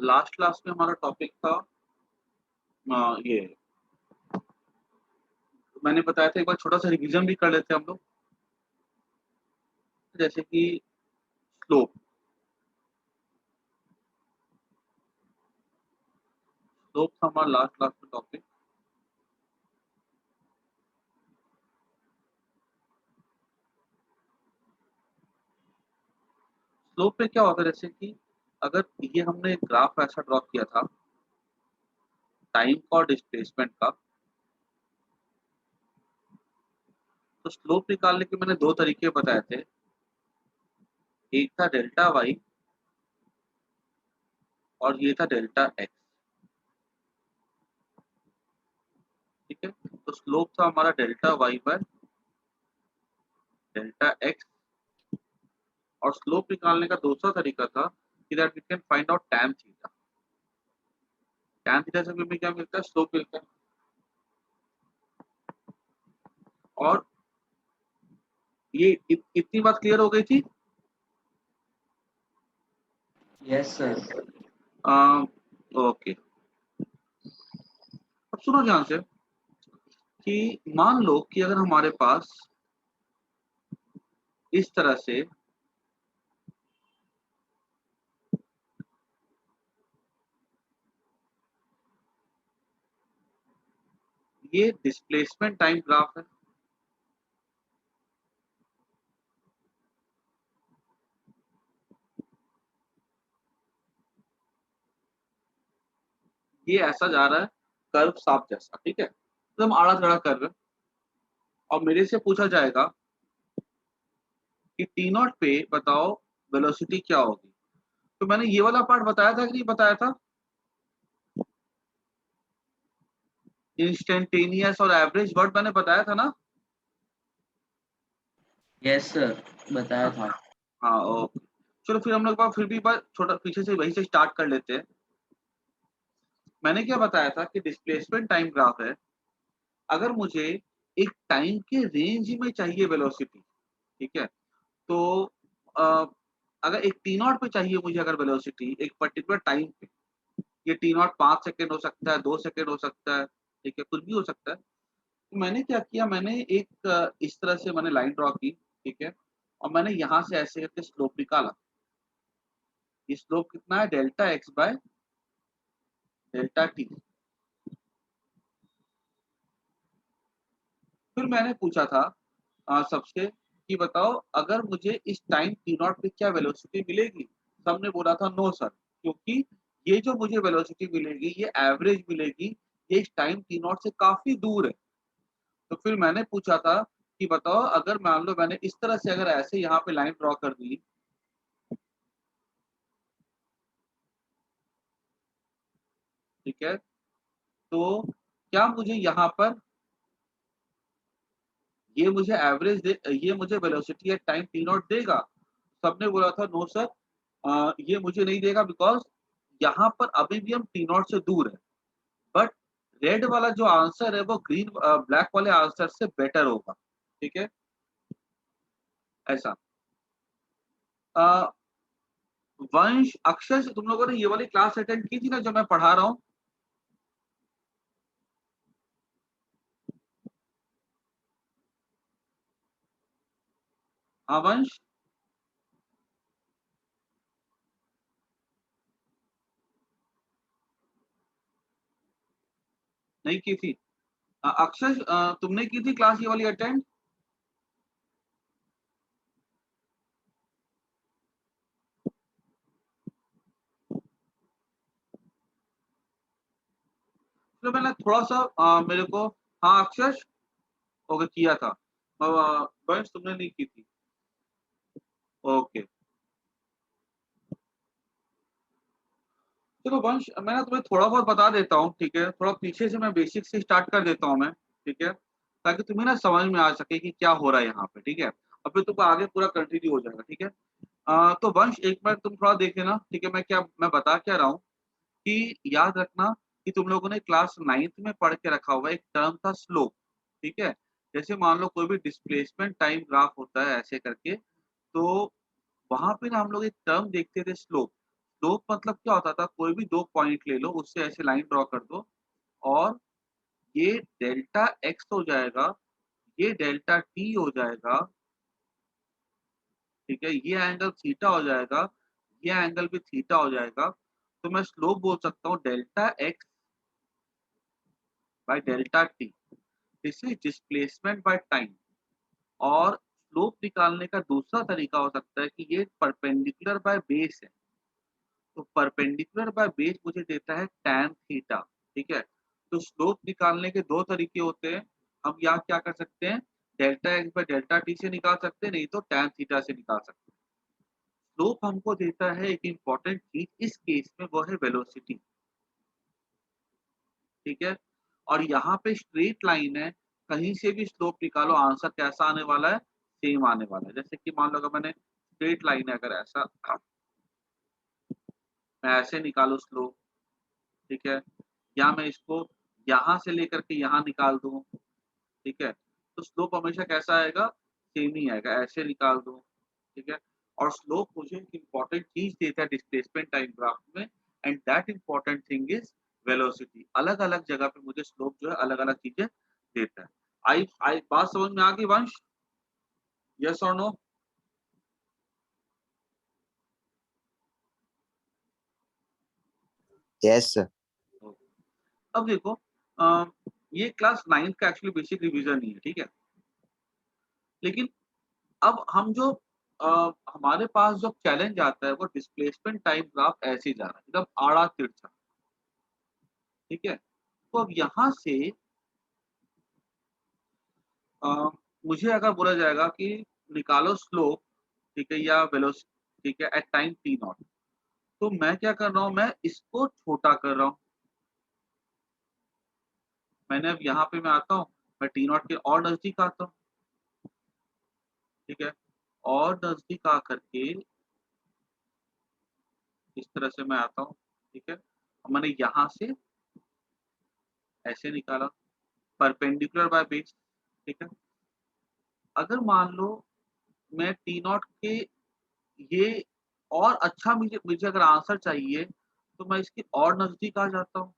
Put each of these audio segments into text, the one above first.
Last class में हमारा topic था ये मैंने बताया था, एक बार छोटा सा रिवीजन भी कर लेते हैं हम लोग। जैसे कि स्लोप स्लोप था हमारा लास्ट क्लास में टॉपिक। स्लोप में क्या होता है, जैसे कि अगर ये हमने एक ग्राफ ऐसा ड्रॉ किया था टाइम का और डिस्प्लेसमेंट का, तो स्लोप निकालने के मैंने दो तरीके बताए थे। एक था डेल्टा वाई और ये था डेल्टा एक्स। ठीक है, तो स्लोप था हमारा delta y by delta x. और स्लोप निकालने का दूसरा तरीका था कि that we can find out tan theta. Tan theta से हमें क्या मिलता है, स्लोप मिलता है। और ये इतनी बात क्लियर हो गई थी। Yes sir. ओके, अब सुनो ध्यान से कि मान लो कि अगर हमारे पास इस तरह से ये डिस्प्लेसमेंट टाइम ग्राफ है, ये ऐसा जा रहा है कर्व सांप जैसा। ठीक है, तो हम आड़ा खड़ा कर रहे हैं और मेरे से पूछा जाएगा कि टी नॉट पे बताओ वेलोसिटी क्या होगी। तो मैंने ये वाला पार्ट बताया था कि नहीं बताया था, इंस्टेंटेनियस और एवरेज वर्ड मैंने बताया था ना। यस सर, बताया था। हाँ ओके, चलो फिर हम लोग बार फिर भी बार छोटा पीछे से वहीं से स्टार्ट कर लेते हैं। मैंने क्या बताया था कि डिस्प्लेसमेंट टाइम ग्राफ है। अगर मुझे एक टाइम के रेंज में चाहिए वेलोसिटी, ठीक है, तो अ, अगर एक टी नॉट पे चाहिए मुझे अगर वेलोसिटी एक पर्टिकुलर टाइम पे, ये टी नॉट 5 सेकेंड हो सकता है, 2 सेकेंड हो सकता है, ठीक है, कुछ भी हो सकता है। तो मैंने क्या किया, मैंने एक इस तरह से मैंने लाइन ड्रॉ की, ठीक है, और मैंने यहाँ से ऐसे करके स्लोप निकाला। ये स्लोप कितना है, delta x by delta T. फिर मैंने पूछा था सबसे कि बताओ अगर मुझे इस टाइम टी नॉट पे क्या वेलोसिटी मिलेगी। सबने बोला था नो सर, क्योंकि ये जो मुझे वेलोसिटी मिलेगी ये एवरेज मिलेगी, ये इस टाइम टी नॉट से काफी दूर है। तो फिर मैंने पूछा था कि बताओ अगर मान लो मैंने इस तरह से अगर ऐसे यहाँ पे लाइन ड्रॉ कर दी, ठीक है, तो क्या मुझे यहाँ पर ये मुझे एवरेज दे, ये मुझे velocity at time t not देगा। सबने बोला था नो सर, ये मुझे नहीं देगा, बिकॉज यहाँ पर अभी भी हम टी नॉट से दूर है। बट रेड वाला जो आंसर है वो ग्रीन ब्लैक वाले आंसर से बेटर होगा। ठीक है, ऐसा। अ, वंश अक्षर से तुम लोगों ने ये वाली क्लास अटेंड की थी ना जो मैं पढ़ा रहा हूँ। हाँ वंश, नहीं की थी। अक्षर तुमने की थी क्लास ये वाली अटेंड। तो मैंने थोड़ा सा मेरे को, हाँ अक्षर ओके किया था। वंश तुमने नहीं की थी। ओके, चलो वंश मैं ना तुम्हें थोड़ा बहुत बता देता हूँ, ठीक है, थोड़ा पीछे से मैं बेसिक से स्टार्ट कर देता हूँ मैं, ठीक है, ताकि तुम्हें ना समझ में आ सके कि क्या हो रहा है यहाँ पे। ठीक है, और फिर तुमको आगे पूरा कंटिन्यू हो जाएगा। ठीक है, तो वंश एक बार तुम थोड़ा देखे ना, ठीक है, मैं बता क्या रहा हूँ कि याद रखना कि तुम लोगों ने क्लास 9th में पढ़ के रखा हुआ एक टर्म था स्लोप। ठीक है, जैसे मान लो कोई भी डिस्प्लेसमेंट टाइम ग्राफ होता है ऐसे करके, तो वहां पे ना हम लोग एक टर्म देखते थे स्लोप। स्लोप मतलब क्या होता था, कोई भी 2 पॉइंट ले लो, उससे ऐसे लाइन ड्रॉ कर दो और ये डेल्टा एक्स हो जाएगा, ये डेल्टा टी हो जाएगा, ठीक है? ये एंगल थीटा हो जाएगा, ये एंगल भी थीटा हो जाएगा। तो मैं स्लोप बोल सकता हूँ delta x by delta T. This is displacement by time. और स्लोप निकालने का दूसरा तरीका हो सकता है कि ये परपेंडिकुलर बाय बेस है। तो परपेंडिकुलर बाय बेस मुझे देता है टैन थीटा, ठीक है? तो स्लोप निकालने के 2 तरीके होते हैं। हम यहाँ क्या कर सकते हैं, delta x by delta T से निकाल सकते हैं, नहीं तो टैन थीटा से निकाल सकते हैं। स्लोप हमको देता है एक इम्पोर्टेंट चीज़, इस केस में वो है वेलोसिटी, ठीक है? और यहाँ पे स्ट्रेट लाइन है, कहीं से भी स्लोप निकालो आंसर कैसा आने वाला है? सेम आने वाला है। जैसे कि मान लो अगर मैंने स्ट्रेट लाइन है, अगर ऐसा मैं ऐसे निकालूँ स्लोप, ठीक है? या मैं इसको यहाँ से लेकर के यहाँ निकाल दूँ, ठीक है? तो स्लोप हमेशा कैसा आएगा? सेम ही आएगा। ऐसे निकाल दूँ, ठीक है? और स्लोप मुझे एक इम्पोर्टेंट चीज़ देता है डिस्प्लेसमेंट टाइम ग्राफ में, and that important thing is velocity. अलग-अलग जगह पे मुझे स्लोप जो है अलग-अलग चीज़ें देता है। आई आई बात समझ में आ गई वंश? येस और नो? Yes sir. अब देखो, अ, ये क्लास 9th का एक्चुअली बेसिक रिवीजन ही है, ठीक है? लेकिन अब हम जो हमारे पास जो चैलेंज आता है वो डिस्प्लेसमेंट टाइम ग्राफ ऐसे ही जा रहा है, एकदम आड़ा-तिरछा, ठीक है? तो अब यहाँ से अ, मुझे अगर बोला जाएगा कि निकालो स्लोप, ठीक है, या ठीक है, एट टाइम टी नॉट, तो मैं क्या कर रहा हूँ, मैं इसको छोटा कर रहा हूँ। मैंने अब यहाँ पे मैं आता हूँ, मैं टी नॉट के और नज़दीक आता हूँ, ठीक है? और नज़दीक आकर के इस तरह से मैं आता हूँ, ठीक है? अब मैंने यहाँ से ऐसे निकाला, परपेंडिकुलर बाय बेस, ठीक है? अगर मान लो मैं टी नॉट के ये और अच्छा मुझे मुझे अगर आंसर चाहिए, तो मैं इसके और नज़दीक आ जाता हूँ।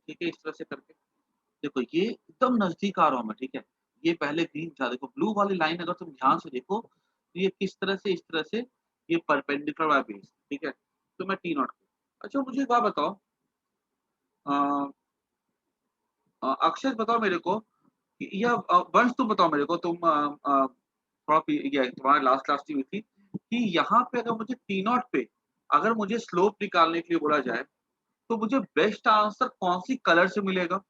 ठीक है, इस तरह से करके। देखो ये एकदम नज़दीक आ रहा हूँ मैं, ठीक है? ये पहले ग्रीन था, देखो ब्लू वाली लाइन अगर तुम ध्यान से देखो, तो ये किस तरह से इस तरह से ये परपेंडिकुलर बाय बेस, ठीक है? तो मैं टी नॉट अच्छा मुझे एक बात बताओ, अ अक्षय बताओ मेरे को कि या वंश तुम बताओ मेरे को, तुम थोड़ा ये तुम्हारा लास्ट क्लास की हुई थी कि यहाँ पे अगर मुझे टी नॉट पे अगर मुझे स्लोप निकालने के लिए बोला जाए, तो मुझे बेस्ट आंसर कौन-सी कलर से मिलेगा?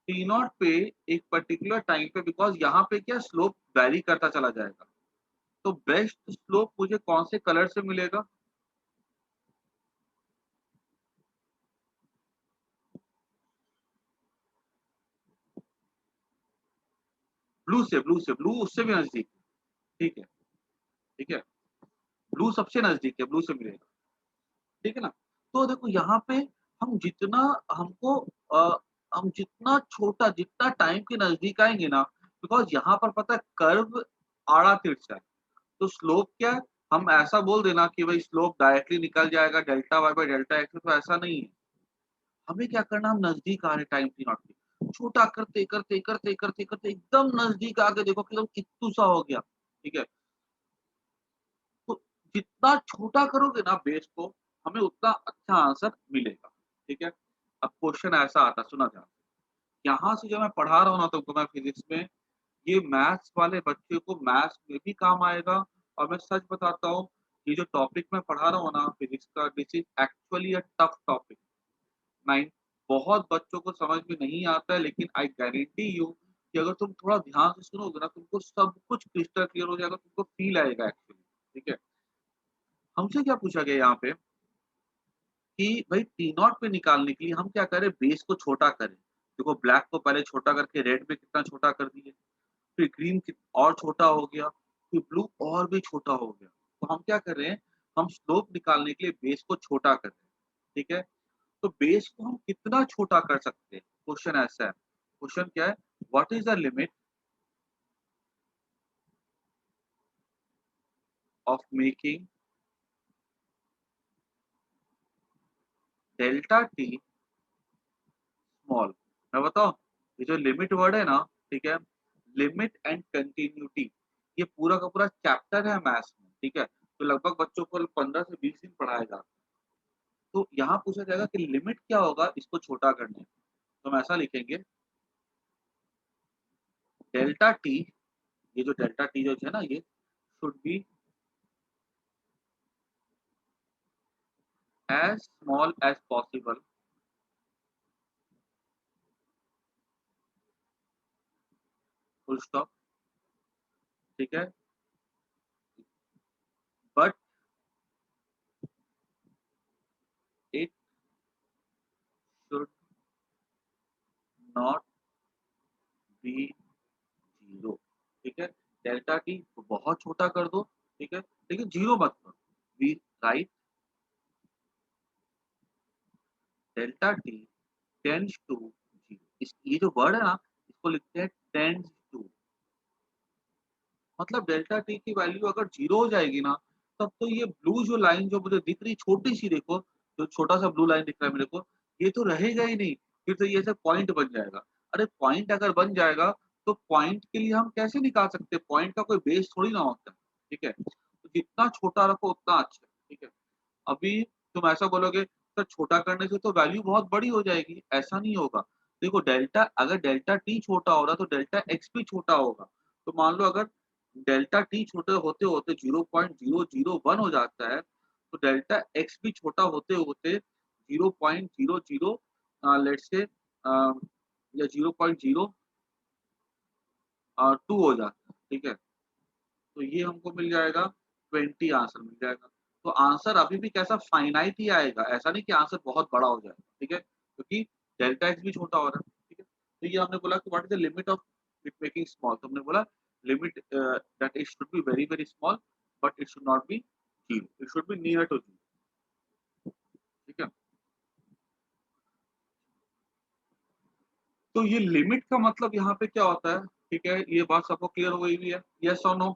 टी नॉट पे एक पर्टिकुलर टाइम पे, बिकॉज़ यहाँ पे क्या स्लोप वैरी करता चला जाएगा। तो बेस्ट स्लोप मुझे कौन से कलर से मिलेगा? ब्लू उससे भी नज़दीक है। ठीक है, ठीक है। ब्लू सबसे नज़दीक है, ब्लू से मिलेगा। ठीक है ना? तो देखो यहाँ पे हम जितना हमको अ, हम जितना छोटा जितना टाइम के नज़दीक आएँगे ना, बिकॉज़ यहाँ पर पता है कर्व आड़ा-तिरछा है। तो स्लोप क्या है? हम ऐसा बोल देना कि भई स्लोप डायरेक्टली निकल जाएगा delta y by delta x, तो ऐसा नहीं है। हमें क्या करना, हम नज़दीक आ रहे टाइम टी नॉट के। छोटा करते एकदम नज़दीक आके देखो कि एकदम कित्तू सा हो गया। ठीक है? तो जितना छोटा करोगे ना बेस को, हमें उतना अच्छा आंसर मिलेगा। ठीक है? अब क्वेश्चन ऐसा आता है, सुना ध्यान से। यहाँ से जब मैं पढ़ा रहा हूँ ना तुमको मैं फिज़िक्स में, ये मैथ्स वाले बच्चे को मैथ्स में भी काम आएगा। और मैं सच बताता हूँ, ये जो टॉपिक मैं पढ़ा रहा हूँ ना फिज़िक्स का, this is actually a tough topic. Nine बहुत बच्चों को समझ में नहीं आता है, लेकिन आई गारंटी यू कि अगर तुम थोड़ा ध्यान से सुनोगे ना, तुमको सब कुछ क्रिस्टल क्लियर हो जाएगा, तुमको फ़ील आएगा एक्चुअली। ठीक है? हमसे क्या पूछा गया यहाँ पे कि भाई टी नॉट पे निकालने के लिए हम क्या करें, बेस को छोटा करें। देखो ब्लैक को पहले छोटा करके रेड में कितना छोटा कर दिए, फिर ग्रीन और छोटा हो गया, फिर ब्लू और भी छोटा हो गया। तो हम क्या कर रहे हैं, हम स्लोप निकालने के लिए बेस को छोटा कर रहे हैं, ठीक है? तो बेस को हम कितना छोटा कर सकते हैं? क्वेश्चन ऐसा है। क्वेश्चन क्या है? What is the limit of making delta T small? मैं बताऊं, ये जो लिमिट वर्ड है ना, ठीक है, लिमिट एंड कंटिन्यूटी, ये पूरा का पूरा चैप्टर है मैथ्स में, ठीक है? तो लगभग बच्चों को 15 से 20 दिन पढ़ाया जाता है। तो यहाँ पूछा जाएगा कि लिमिट क्या होगा इसको छोटा करने में। तो हम ऐसा लिखेंगे, डेल्टा टी, ये जो डेल्टा टी जो है ना, ये should be as small as possible, full stop, ठीक है? But it should not be zero, ठीक है? डेल्टा टी को बहुत छोटा कर दो, ठीक है, लेकिन जीरो मत करो। We write delta t tends to zero, इस ये जो वर्ड है ना, इसको लिखते हैं टेंड्स टू। मतलब डेल्टा टी की वैल्यू अगर जीरो हो जाएगी ना, तब तो ये ब्लू जो लाइन जो मुझे दिख रही छोटी सी, देखो जो छोटा सा ब्लू लाइन दिख रहा है मेरे को, ये तो रहेगा ही नहीं, फिर तो ये ऐसे पॉइंट बन जाएगा। अरे पॉइंट अगर बन जाएगा तो पॉइंट के लिए हम कैसे निकाल सकते हैं? पॉइंट का कोई बेस थोड़ी ना होता है, ठीक है? तो जितना छोटा रखो उतना अच्छा है, ठीक है? अभी तुम ऐसा बोलोगे सर छोटा करने से तो वैल्यू बहुत बड़ी हो जाएगी, ऐसा नहीं होगा। देखो डेल्टा, अगर डेल्टा टी छोटा हो रहा है तो डेल्टा एक्स भी छोटा होगा। तो मान लो अगर डेल्टा टी छोटे होते होते 0.001 हो जाता है, तो डेल्टा एक्स भी छोटा होते होते 0.00 लेट्स से या 0.02 हो जाता है, ठीक है? तो ये हमको मिल जाएगा 20, आंसर मिल जाएगा। तो आंसर अभी भी कैसा, फाइनाइट ही आएगा, ऐसा नहीं कि आंसर बहुत बड़ा हो जाएगा, ठीक है? क्योंकि डेल्टा एक्स भी छोटा हो रहा है, ठीक है? तो ये हमने बोला कि what is the limit of it making small, तो हमने बोला limit that it should be very very small, but it should not be zero, it should be near to zero, ठीक है? तो ये लिमिट का मतलब यहाँ पे क्या होता है, ठीक है? ये बात सबको क्लियर हो गई भी है, यस और नो?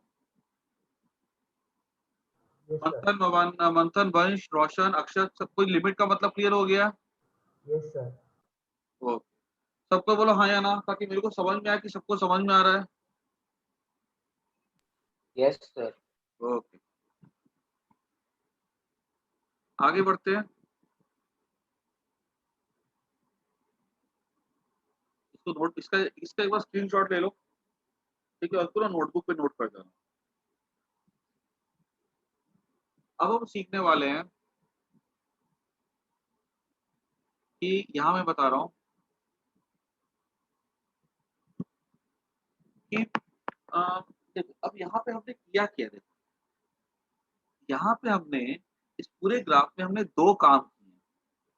Yes sir. मंथन, वंश, रोशन, अक्षत, सबको लिमिट का मतलब क्लियर हो गया? Yes sir. ओके, सबको बोलो हाँ या ना, ताकि मेरे को समझ में आए कि सबको समझ में आ रहा है। Yes sir. ओके, आगे बढ़ते हैं। इसको नोट, इसका इसका एक बार स्क्रीनशॉट ले लो, ठीक है? और पूरा नोटबुक पे नोट कर देना। अब हम सीखने वाले हैं कि यहाँ मैं बता रहा हूँ कि देखो अब यहाँ पे हमने किया क्या, देखो यहाँ पे हमने इस पूरे ग्राफ में हमने दो काम किए।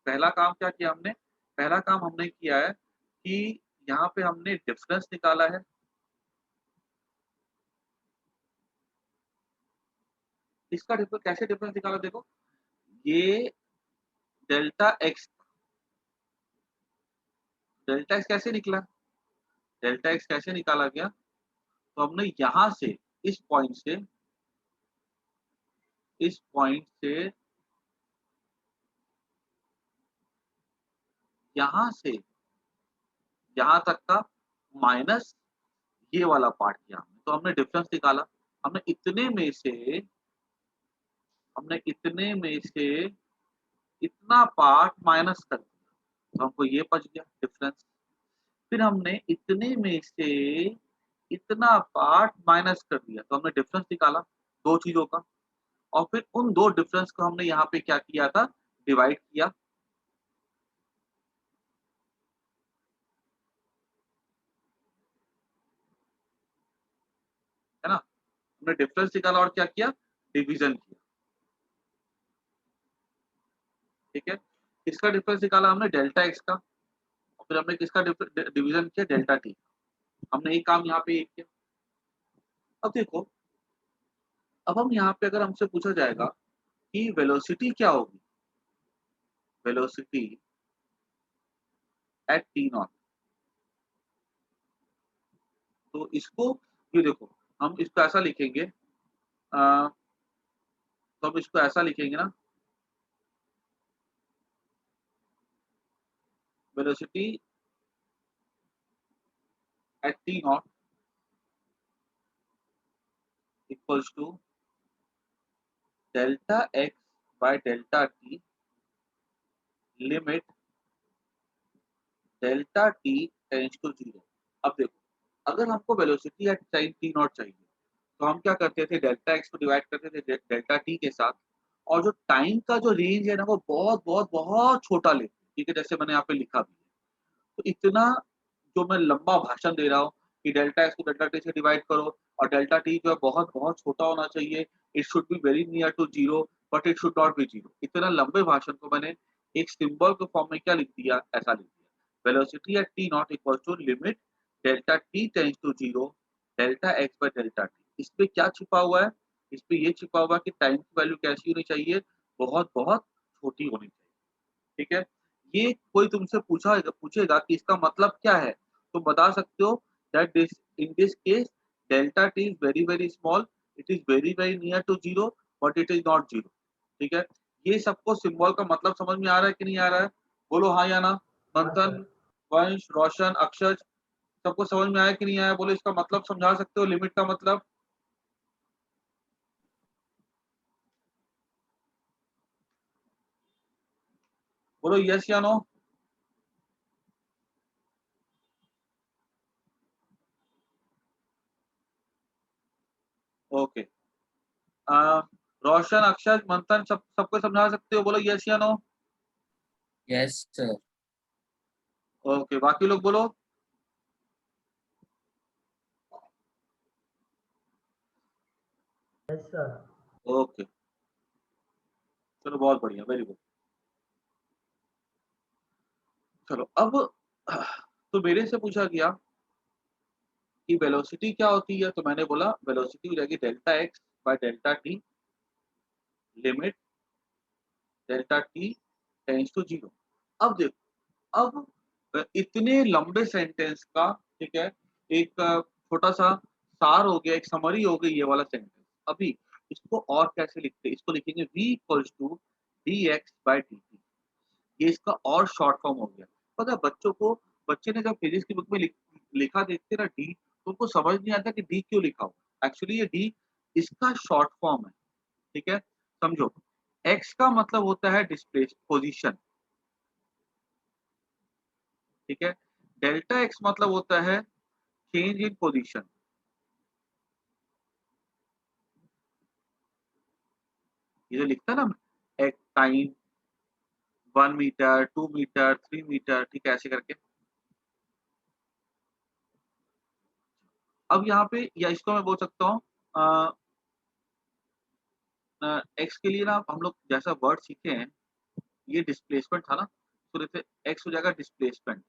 पहला काम क्या किया हमने? पहला काम हमने किया है कि यहाँ पे हमने डिफरेंस निकाला है। इसका डिफरेंस कैसे, डिफरेंस निकाला देखो, ये डेल्टा एक्स, डेल्टा एक्स कैसे निकला, डेल्टा एक्स कैसे निकाला गया? तो हमने यहां से, इस पॉइंट से, इस पॉइंट से यहां से यहां तक का माइनस ये वाला पार्ट किया हमने, तो हमने डिफरेंस निकाला। हमने इतने में से हमने इतने में से इतना पार्ट माइनस कर दिया, तो हमको ये बच गया डिफरेंस। फिर हमने इतने में से इतना पार्ट माइनस कर दिया, तो हमने डिफरेंस निकाला दो चीजों का। और फिर उन दो डिफरेंस को हमने यहाँ पे क्या किया था, डिवाइड किया, है ना? हमने डिफरेंस निकाला और क्या किया, डिवीजन किया। ठीक है। इसका डिफरेंस निकाला हमने डेल्टा एक्स का, और फिर हमने किसका डिवीजन किया, डेल्टा टी। हमने एक काम यहाँ पे एक किया। अब देखो, अब हम यहाँ पे अगर हमसे पूछा जाएगा कि वेलोसिटी क्या होगी, वेलोसिटी एट टी नॉट, तो इसको ये देखो, हम इसको ऐसा लिखेंगे, तो हम इसको ऐसा लिखेंगे ना, velocity at t not equals to delta x by delta t limit delta t tends to zero. अब देखो, अगर हमको velocity at time t not चाहिए, तो हम क्या करते थे, डेल्टा एक्स को डिवाइड करते थे डेल्टा टी के साथ, और जो टाइम का जो रेंज है ना, वो बहुत बहुत बहुत छोटा लेते, ठीक है, जैसे मैंने यहाँ पे लिखा भी है। तो इतना जो मैं लंबा भाषण दे रहा हूँ कि डेल्टा एक्स को डेल्टा टी से डिवाइड करो, और डेल्टा टी जो है बहुत बहुत छोटा होना चाहिए, it should be very near to zero but it should not be zero, इतना लंबे भाषण को मैंने एक सिंबल के फॉर्म में क्या लिख दिया, ऐसा लिख दिया, velocity at t not equal to limit delta t tends to zero delta x by delta t. इस पे क्या छिपा हुआ है, इस पे ये छिपा हुआ है कि टाइम की वैल्यू कैसी होनी चाहिए, बहुत बहुत छोटी होनी चाहिए, ठीक है। ये कोई तुमसे पूछेगा कि इसका मतलब क्या है, तो बता सकते हो that this in this case delta t is very very small, it is very very near to zero but it is not zero, ठीक है। ये सबको सिंबल का मतलब समझ में आ रहा है कि नहीं आ रहा है, बोलो हाँ या ना। हाँ सर। मंथन, वंश, रोशन, अक्षय, सबको समझ में आया कि नहीं आया, बोलो इसका मतलब समझा सकते हो, लिमिट का मतलब। बोलो यस या नो। ओके, रोशन, अक्षय, मंथन, सबको समझा सकते हो, बोलो यस या नो। Yes sir. ओके, बाकी लोग बोलो। Yes sir. ओके, चलो बहुत बढ़िया, वेरी गुड। चलो अब तो मेरे से पूछा गया कि वेलोसिटी क्या होती है, तो मैंने बोला वेलोसिटी हो जाएगी delta x by delta t limit delta t tends to zero. अब देखो, अब इतने लंबे सेंटेंस का, ठीक है, एक छोटा सा सार हो गया, एक समरी हो गई ये वाला सेंटेंस। अभी इसको और कैसे लिखते हैं, इसको लिखेंगे v equals to d x by d t, ये इसका और शॉर्ट फॉर्म हो गया। पता है बच्चों को, बच्चे ने जब फिजिक्स की बुक में लिखा देखते ना डी, तो उनको समझ नहीं आता कि डी क्यों लिखा हुआ, एक्चुअली ये डी इसका शॉर्ट फॉर्म है, ठीक है। समझो, एक्स का मतलब होता है डिस्प्लेस पोजीशन, ठीक है। डेल्टा एक्स मतलब होता है चेंज इन पोजीशन, ये जो लिखता है ना, एक टाइम 1 मीटर 2 मीटर 3 मीटर, ठीक है, ऐसे करके। अब यहाँ पे या इसको मैं बोल सकता हूँ, एक्स के लिए ना हम लोग जैसा वर्ड सीखे हैं, ये डिस्प्लेसमेंट था ना, तो जैसे एक्स हो जाएगा डिस्प्लेसमेंट,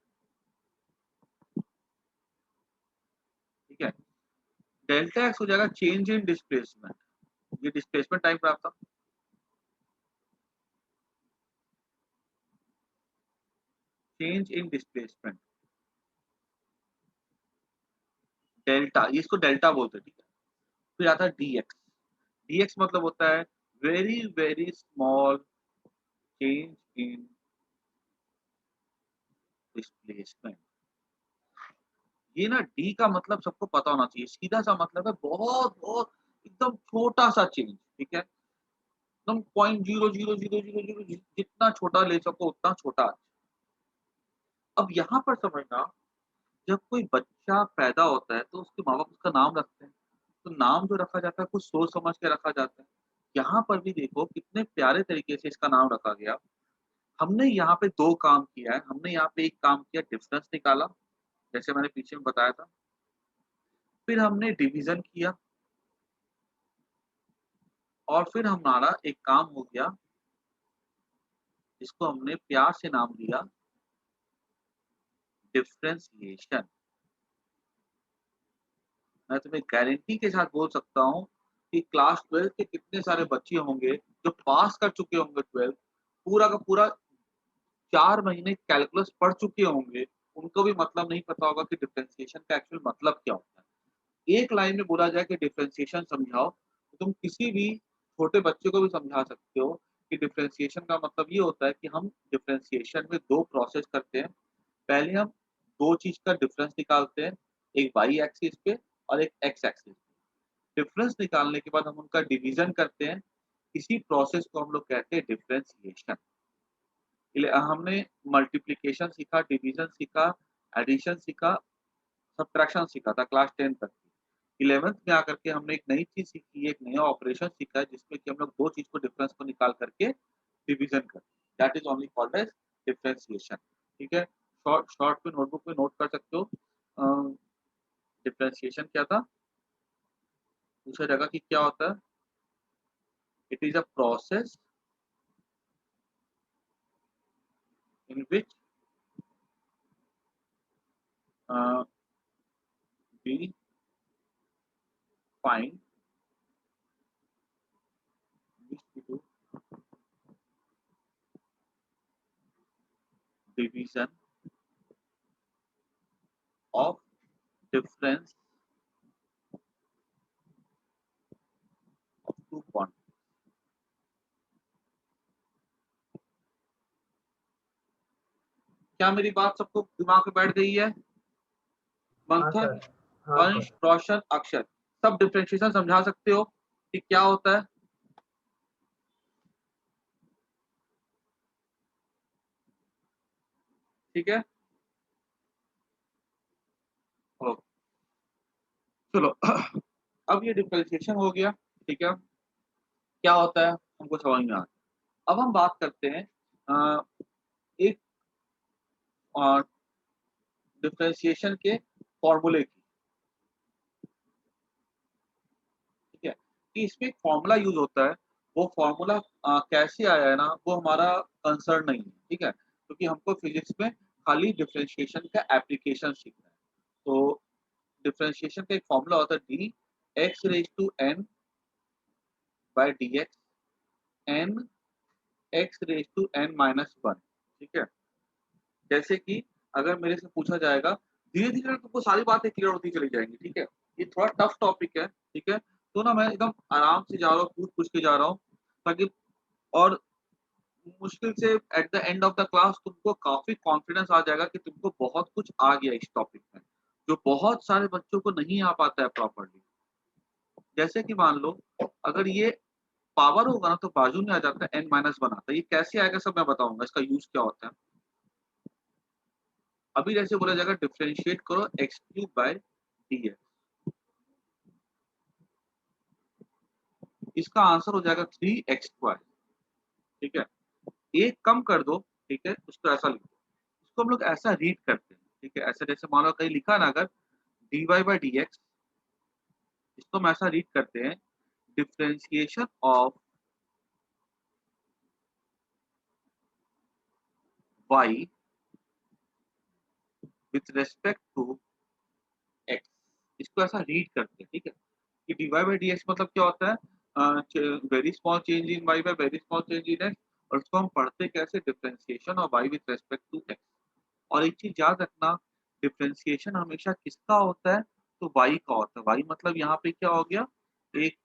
ठीक है। डेल्टा एक्स हो जाएगा चेंज इन डिस्प्लेसमेंट, ये डिस्प्लेसमेंट टाइम पर आपका चेंज इन डिस्प्लेसमेंट डेल्टा, ये इसको डेल्टा बोलते हैं, ठीक है। फिर आता है डी एक्स, डी एक्स मतलब होता है वेरी वेरी स्मॉल चेंज इन डिस्प्लेसमेंट। ये ना डी का मतलब सबको पता होना चाहिए, सीधा सा मतलब है बहुत बहुत एकदम छोटा सा चेंज, ठीक है, एकदम 0.0000 जितना छोटा ले सको उतना छोटा। अब यहाँ पर समझना, जब कोई बच्चा पैदा होता है तो उसके माँ बाप उसका नाम रखते हैं, तो नाम जो रखा जाता है कुछ सोच समझ के रखा जाता है। यहाँ पर भी देखो कितने प्यारे तरीके से इसका नाम रखा गया। हमने यहाँ पे दो काम किया है, हमने यहाँ पे एक काम किया डिफरेंस निकाला, जैसे मैंने पीछे में बताया था, फिर हमने डिवीजन किया, और फिर हमारा एक काम हो गया इसको हमने प्यार से नाम दिया डिफरेंशिएशन। मैं तुम्हें गारंटी के साथ बोल सकता हूँ कि क्लास 12 के कितने सारे बच्चे होंगे जो पास कर चुके होंगे 12, पूरा का पूरा 4 महीने कैलकुलस पढ़ चुके होंगे, उनको भी मतलब नहीं पता होगा कि डिफरेंशिएशन का एक्चुअल मतलब क्या होता है। एक लाइन में बोला जाए कि डिफरेंशिएशन समझाओ, तो तुम किसी भी छोटे बच्चे को भी समझा सकते हो कि डिफरेंशिएशन का मतलब ये होता है कि हम डिफरेंशिएशन में 2 प्रोसेस करते हैं। पहले हम 2 चीज़ का डिफरेंस निकालते हैं, एक वाई एक्सिस पे और एक एक्स एक्सिस पे। डिफरेंस निकालने के बाद हम उनका डिवीज़न करते हैं, इसी प्रोसेस को हम लोग कहते हैं डिफरेंशिएशन। हमने मल्टीप्लिकेशन सीखा, डिवीज़न सीखा, एडिशन सीखा, सब्ट्रैक्शन सीखा था क्लास 10 तक की। 11th में आकर के हमने एक नई चीज़ सीखी, एक नया ऑपरेशन सीखा है जिसमें कि हम लोग 2 चीज़ को डिफरेंस को निकाल करके डिवीज़न करते हैं। That is only called as differentiation. ठीक है? शॉर्ट शॉर्ट में नोटबुक में नोट कर सकते हो। डिफरेंशिएशन क्या था? पूछा जाएगा कि क्या होता है? It is a process in which uh, we find which we do division of difference of two quantities. क्या मेरी बात सबको दिमाग में बैठ गई है? हाँ मंथन, सर, हाँ अंश, सर, रोशन, अक्षर, सब डिफरेंशिएशन समझा सकते हो कि क्या होता है? ठीक है? ओ, चलो अब ये डिफरेंशिएशन हो गया। ठीक है? क्या होता है हमको समझ में आ गया। अब हम बात करते हैं अ, एक डिफरेंशिएशन के फॉर्मूले की। ठीक है? कि इसमें एक फॉर्मूला यूज़ होता है, वो फॉर्मूला कैसे आया है ना, वो हमारा कंसर्न नहीं है, ठीक है? क्योंकि हमको फिज़िक्स में खाली डिफरेंशिएशन का एप्लीकेशन सीखना है। तो डिफरेंशिएशन का एक फॉर्मूला होता है d x raise to n by dx n x raise to n minus 1, ठीक है? जैसे कि अगर मेरे से पूछा जाएगा, धीरे-धीरे तुमको सारी बातें क्लियर होती चली जाएँगी, ठीक है? ये थोड़ा टफ टॉपिक है, ठीक है? तो ना मैं एकदम आराम से जा रहा हूँ, पूछ-पूछ के जा रहा हूँ, ताकि और मुश्किल से at the end of the class तुमको काफ़ी कॉन्फिडेंस आ जाएगा कि तुमको बहुत कुछ आ गया इस टॉपिक में, जो बहुत सारे बच्चों को नहीं आ पाता है प्रॉपर्ली। जैसे कि मान लो, अगर ये पावर होगा ना तो बाजू में आ जाता है n-1 आता है। ये कैसे आएगा सब मैं बताऊँगा, इसका यूज़ क्या होता है। अभी जैसे बोला जाएगा डिफरेंशिएट करो x³ बाय dx, इसका आंसर हो जाएगा 3x², ठीक है? एक कम कर दो, ठीक है? उसको ऐसा लिख दो। इसको हम लोग ऐसा रीड करते हैं, ठीक है? ऐसे जैसे मान लो कहीं लिखा है ना अगर dy बाय dx, इसको हम ऐसा रीड करते हैं differentiation of y with respect to x, इसको ऐसा रीड करते हैं, ठीक है? कि dy बाय dx मतलब क्या होता है? Very small change in y by very small change in x, और उसको हम पढ़ते कैसे? Differentiation of y with respect to x। और एक चीज़ याद रखना, डिफरेंशिएशन हमेशा किसका होता है? तो y का होता है। y मतलब यहाँ पे क्या हो गया? एक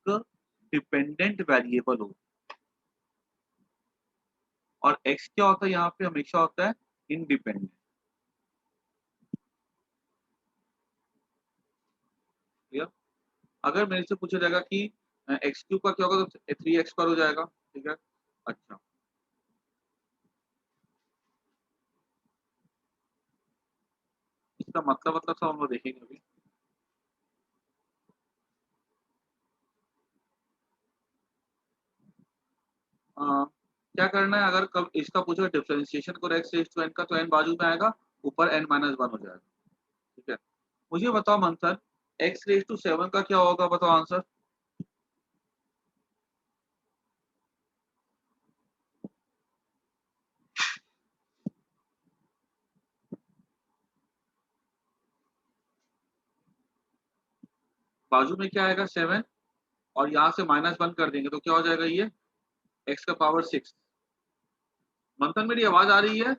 डिपेंडेंट वेरिएबल हो, और x क्या होता है यहाँ पे? हमेशा होता है इंडिपेंडेंट। क्लियर? अगर मेरे से पूछा जाएगा कि x³ का क्या होगा, तो 3x² हो जाएगा, ठीक है? अच्छा, इसका मतलब सब हम लोग देखेंगे अभी। क्या करना है, अगर कब इसका पूछा डिफरेंशिएशन करो x रेज़ टू n का, तो n बाजू में आएगा, ऊपर n-1 हो जाएगा, ठीक है? मुझे बताओ मंथन, x रेज़ टू 7 का क्या होगा, बताओ आंसर? बाजू में क्या आएगा 7 और यहाँ से -1 कर देंगे तो क्या हो जाएगा ये x का पावर 6। मंथन मेरी आवाज आ रही है?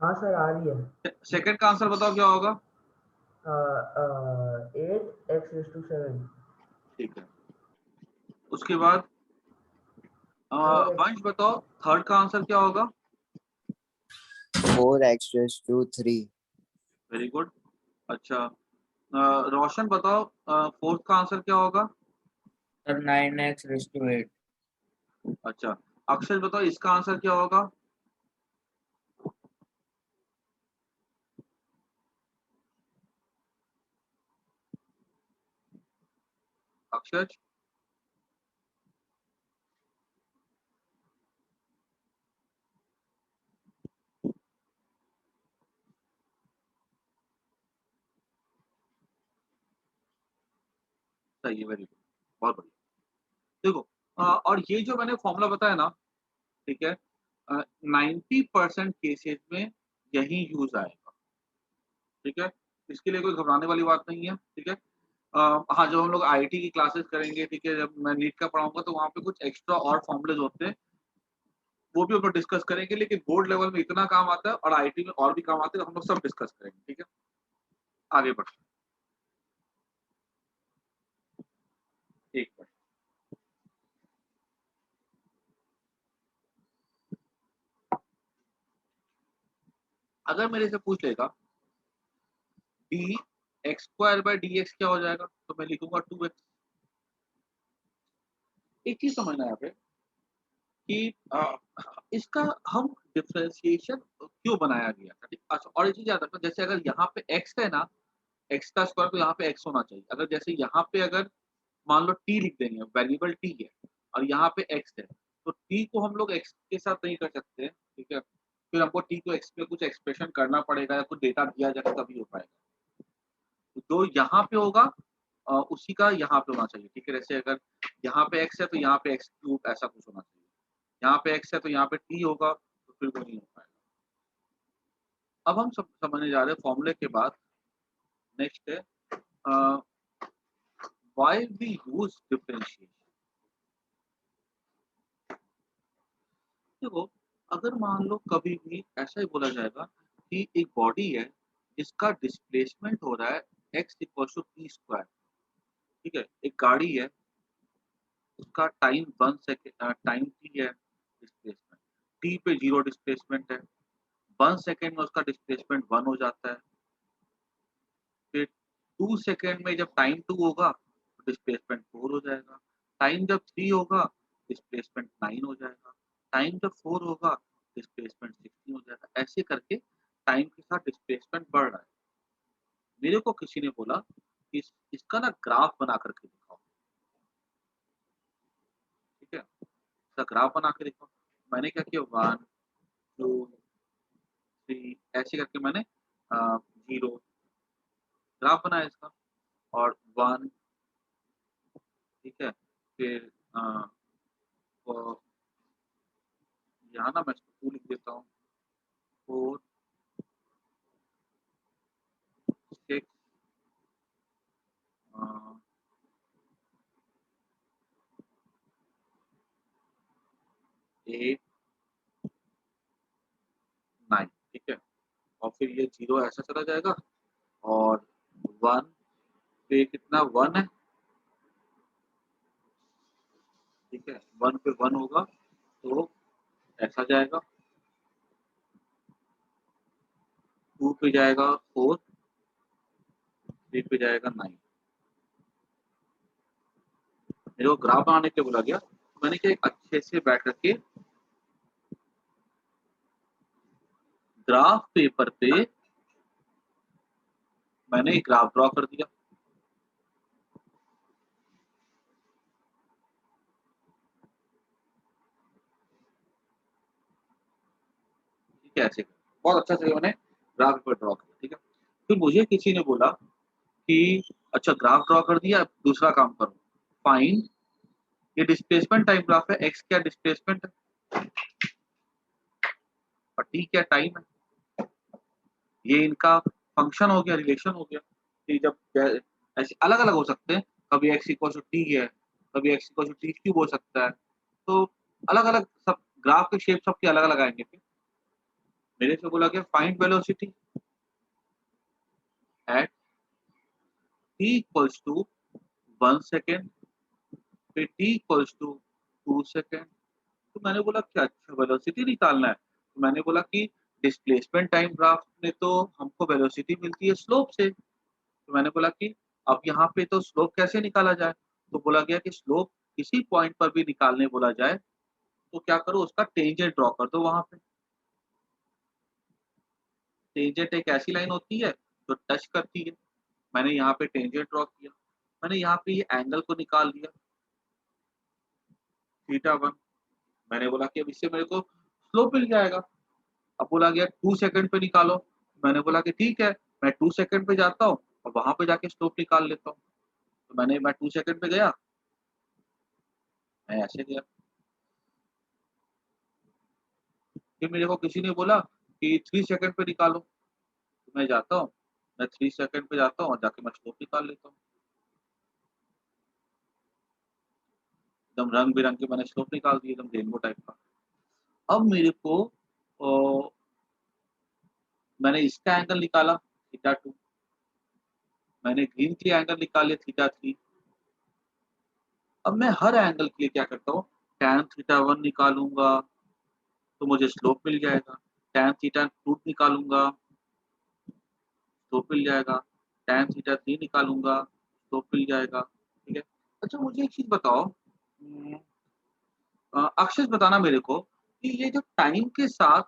हाँ सर आ रही है। सेकंड का आंसर बताओ क्या होगा? 8x⁷7। ठीक है, उसके बाद 4x। वंश बताओ थर्ड का आंसर क्या होगा? 4x⁵3। Very good. अच्छा रोशन बताओ फोर्थ का आंसर क्या होगा? Sir 9x⁸8। अच्छा अक्षय बताओ इसका आंसर क्या होगा? अक्षय सही है, वेरी गुड, बहुत बढ़िया। देखो और ये जो मैंने फॉर्मूला बताया ना, ठीक है, 90% केसेस में यही यूज आएगा, ठीक है, इसके लिए कोई घबराने वाली बात नहीं है, ठीक है। हाँ जब हम लोग आईआईटी की क्लासेस करेंगे, ठीक है, जब मैं नीट का पढ़ाऊंगा तो वहाँ पे कुछ एक्स्ट्रा और फॉर्मूलेज होते हैं, वो भी हम लोग डिस्कस करेंगे, लेकिन बोर्ड लेवल में इतना काम आता है और आईआईटी में और भी काम आते हैं, हम लोग सब डिस्कस करेंगे, ठीक है। आगे बढ़ते हैं। एक मिनट, अगर मेरे से पूछ लेगा डी x² / dx क्या हो जाएगा, तो मैं लिखूंगा 2x। एक चीज समझना है यहाँ पे कि इसका हम डिफरेंशिएशन क्यों बनाया गया था, ठीक? अच्छा और एक चीज याद रखना, जैसे अगर यहाँ पे x है ना, x का स्क्वायर तो यहाँ पे x होना चाहिए। अगर जैसे यहाँ पे अगर मान लो t लिख देंगे, वेरिएबल t है और यहाँ पे x है, तो t को हम लोग x के साथ नहीं कर सकते, ठीक है, फिर हमको t को x पे कुछ एक्सप्रेशन करना पड़ेगा या कुछ डेटा दिया जाएगा तभी हो पाएगा। जो यहाँ पे होगा उसी का यहाँ पे होना चाहिए, ठीक है। जैसे अगर यहाँ पे x है तो यहाँ पे x³ ऐसा कुछ होना चाहिए, यहाँ पे x है तो यहाँ पे t होगा, तो फिर वो नहीं हो पाएगा। अब हम सब समझने जा रहे हैं फॉर्मूले के बाद। नेक्स्ट है व्हाई वी यूज डिफरेंशिएशन। देखो अगर मान लो कभी भी ऐसा ही बोला जाएगा कि एक बॉडी है जिसका डिस्प्लेसमेंट हो रहा है x = p², ठीक है, एक गाड़ी है उसका टाइम 1 सेकेंड टाइम t है, डिस्प्लेसमेंट t पे 0 डिस्प्लेसमेंट है, 1 सेकेंड में उसका डिस्प्लेसमेंट 1 हो जाता है, फिर 2 सेकेंड में जब टाइम 2 होगा तो डिस्प्लेसमेंट 4 हो जाएगा, टाइम जब 3 होगा डिस्प्लेसमेंट 9 हो जाएगा, टाइम जब 4 होगा डिस्प्लेसमेंट 16 हो जाएगा। ऐसे करके टाइम के साथ डिस्प्लेसमेंट बढ़ रहा है। मेरे को किसी ने बोला कि इसका ना ग्राफ बना करके दिखाओ, ठीक है, इसका ग्राफ बना के दिखाओ। मैंने क्या किया 1 2 3 ऐसे करके मैंने 0 ग्राफ बनाया इसका, और 1, ठीक है, फिर वो यहाँ ना मैं इसको 2 लिख देता हूँ, 4 6 8 9, ठीक है, और फिर ये 0 ऐसा चला जाएगा और 1 पे कितना 1 है, ठीक है, 1 पे 1 होगा तो ऐसा जाएगा, 2 पे जाएगा 4, 3 पे जाएगा 9। मेरे को ग्राफ बनाने के लिए बोला गया, मैंने क्या एक अच्छे से बैठ करके ग्राफ पेपर पे मैंने एक ग्राफ ड्रॉ कर दिया, ठीक है, ऐसे बहुत अच्छा से मैंने ग्राफ पेपर ड्रॉ किया, ठीक है। फिर मुझे किसी ने बोला कि अच्छा ग्राफ ड्रॉ कर दिया, अब दूसरा काम करो, फाइंड ये डिस्प्लेसमेंट टाइम ग्राफ है, एक्स क्या डिस्प्लेसमेंट है और टी क्या टाइम है, ये इनका फंक्शन हो गया, रिलेशन हो गया कि जब ऐसे अलग अलग हो सकते हैं, कभी x इक्वल टू t है, कभी x equal to t cube हो सकता है। तो अलग-अलग सब ग्राफ के शेप सबके अलग-अलग आएँगे। फिर मेरे से बोला गया find velocity at t equals to 1 second, फिर t इक्वल्स टू 2 सेकंड। तो मैंने बोला कि अच्छा वेलोसिटी निकालना है। तो मैंने बोला कि डिस्प्लेसमेंट टाइम ग्राफ में तो हमको वेलोसिटी मिलती है स्लोप से। तो मैंने बोला कि अब यहाँ पे तो स्लोप कैसे निकाला जाए? तो बोला गया कि स्लोप किसी पॉइंट पर भी निकालने बोला जाए, तो क्या करो उसका टेंजेंट ड्रॉ कर दो वहाँ पे। टेंजेंट एक ऐसी लाइन होती है जो टच करती है। मैंने यहाँ पे टेंजेंट ड्रॉ किया। मैंने यहाँ पे ये एंगल को निकाल लिया, थीटा 1। मैंने बोला कि अब इससे मेरे को स्लोप मिल जाएगा। अब बोला गया 2 सेकंड पे निकालो। मैंने बोला कि ठीक है, मैं 2 सेकंड पे जाता हूँ और वहाँ पे जाके स्लोप निकाल लेता हूँ। तो मैं 2 सेकंड पे गया, मैं ऐसे गया। फिर मेरे को किसी ने बोला कि 3 सेकंड पे निकालो। तो मैं जाता हूँ, मैं 3 सेकंड पे जाता हूँ और जाके मैं स्लोप निकाल लेता हूँ। एकदम रंग-बिरंगे मैंने स्लोप निकाल दिए, एकदम रेनबो टाइप का। अब मेरे को मैंने इसका एंगल निकाला थीटा 2, मैंने ग्रीन के एंगल निकाले थीटा 3। अब मैं हर एंगल के लिए क्या करता हूँ, टैन थीटा 1 निकालूँगा तो मुझे स्लोप मिल जाएगा। टैन थीटा 2 निकालूँगा, स्लोप मिल जाएगा। टैन थीटा 3 निकालूँगा, स्लोप मिल जाएगा। ठीक है? अच्छा मुझे एक चीज़ बताओ, अक्षय बताना मेरे को कि ये जो टाइम के साथ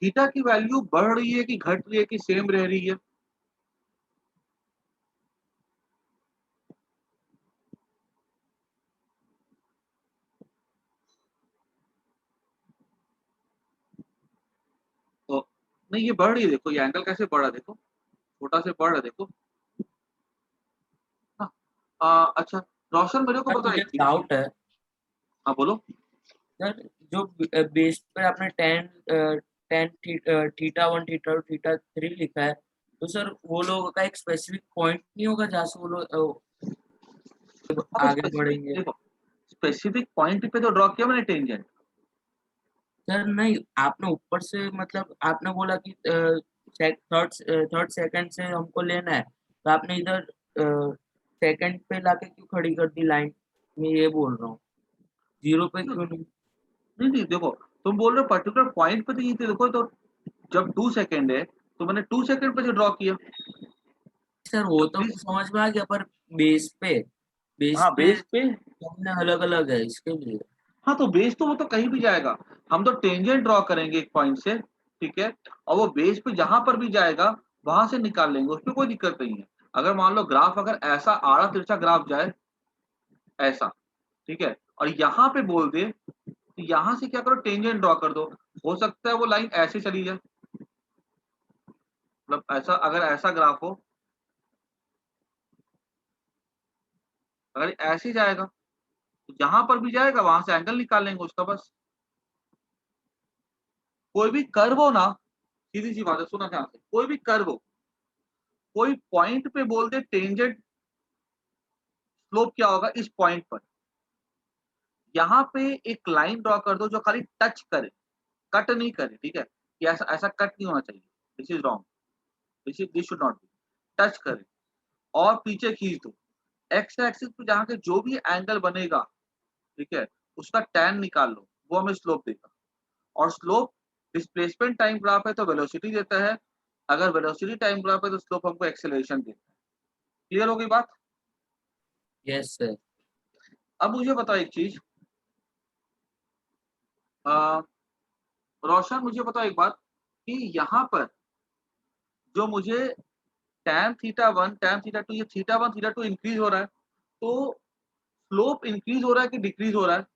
थीटा की वैल्यू बढ़ रही है कि घट रही है कि सेम रह रही है? तो नहीं ये बढ़ रही है, देखो ये एंगल कैसे बढ़ रहा है देखो, छोटा से बढ़ रहा है देखो। हाँ, अच्छा रोशन मेरे को सर बता मुझे एक चीज़। डाउट है हाँ, बोलो। सर, जो बेस पे आपने टेन थीटा 1 थीटा 2 थीटा 3 लिखा है, तो सर वो लोगों का एक स्पेसिफिक पॉइंट नहीं होगा जहाँ से वो लोग हाँ, तो आगे बढ़ेंगे? देखो स्पेसिफिक पॉइंट पे तो ड्रॉ किया मैंने टेंजेंट। सर नहीं, आपने ऊपर से मतलब आपने बोला कि थर्ड सेकंड से हमको लेना है, तो आपने इधर सेकंड पे लाके क्यों खड़ी कर दी लाइन? मैं ये बोल रहा हूँ, जीरो पे क्यों नहीं? नहीं, नहीं देखो, तुम बोल रहे हो पर्टिकुलर पॉइंट पे तो ये देखो, तो जब 2 सेकंड है, तो मैंने 2 सेकंड पे जो ड्रॉ किया। सर वो जब तो 30 समझ में आ गया, पर बेस पे बेस हाँ, पे बेस पे हमने अलग अलग है इसके लिए। हाँ, तो बेस तो वो तो कहीं भी जाएगा। हम तो टेंजेंट ड्रॉ करेंगे एक पॉइंट से, ठीक है? और वो बेस पे जहाँ पर भी जाएगा, वहाँ से निकाल लेंगे, उसमें कोई दिक्कत नहीं है। अगर मान लो ग्राफ अगर ऐसा आड़ा-तिरछा ग्राफ जाए, ऐसा, ठीक है? और यहाँ पे बोल दे, तो यहाँ से क्या करो टेंजेंट ड्रॉ कर दो। हो सकता है वो लाइन ऐसे चली जाए, मतलब ऐसा अगर ऐसा ग्राफ हो, अगर ऐसे जाएगा, तो जहाँ पर भी जाएगा वहाँ से एंगल निकाल लेंगे उसका बस। कोई भी कर्व हो ना, सीधी-सी बात है, सुनो ध्यान से, कोई भी कर्व हो, कोई पॉइंट पे बोल दे टेंजेंट स्लोप क्या होगा इस पॉइंट पर। यहाँ पे एक लाइन ड्रॉ कर दो जो खाली टच करे, कट नहीं करे, ठीक है? कि ऐसा ऐसा कट नहीं होना चाहिए। This is wrong, this should not B. Touch करे और पीछे खींच दो। एक्स एक्सिस पे जहाँ के जो भी एंगल बनेगा, ठीक है? उसका टैन निकाल लो, वो हमें स्लोप देगा। और स्लोप डिस्प्लेसमेंट टाइम ग्राफ है तो वेलोसिटी देता है। अगर वेलोसिटी टाइम ग्राफ है तो स्लोप हमको एक्सेलरेशन देता है। क्लियर हो गई बात? Yes sir. अब मुझे बताओ एक चीज, रोशन मुझे बताओ एक बात कि यहाँ पर जो मुझे tan थीटा 1 tan थीटा 2 ये थीटा 1 थीटा 2 इंक्रीज हो रहा है, तो स्लोप इंक्रीज हो रहा है कि डिक्रीज हो रहा है?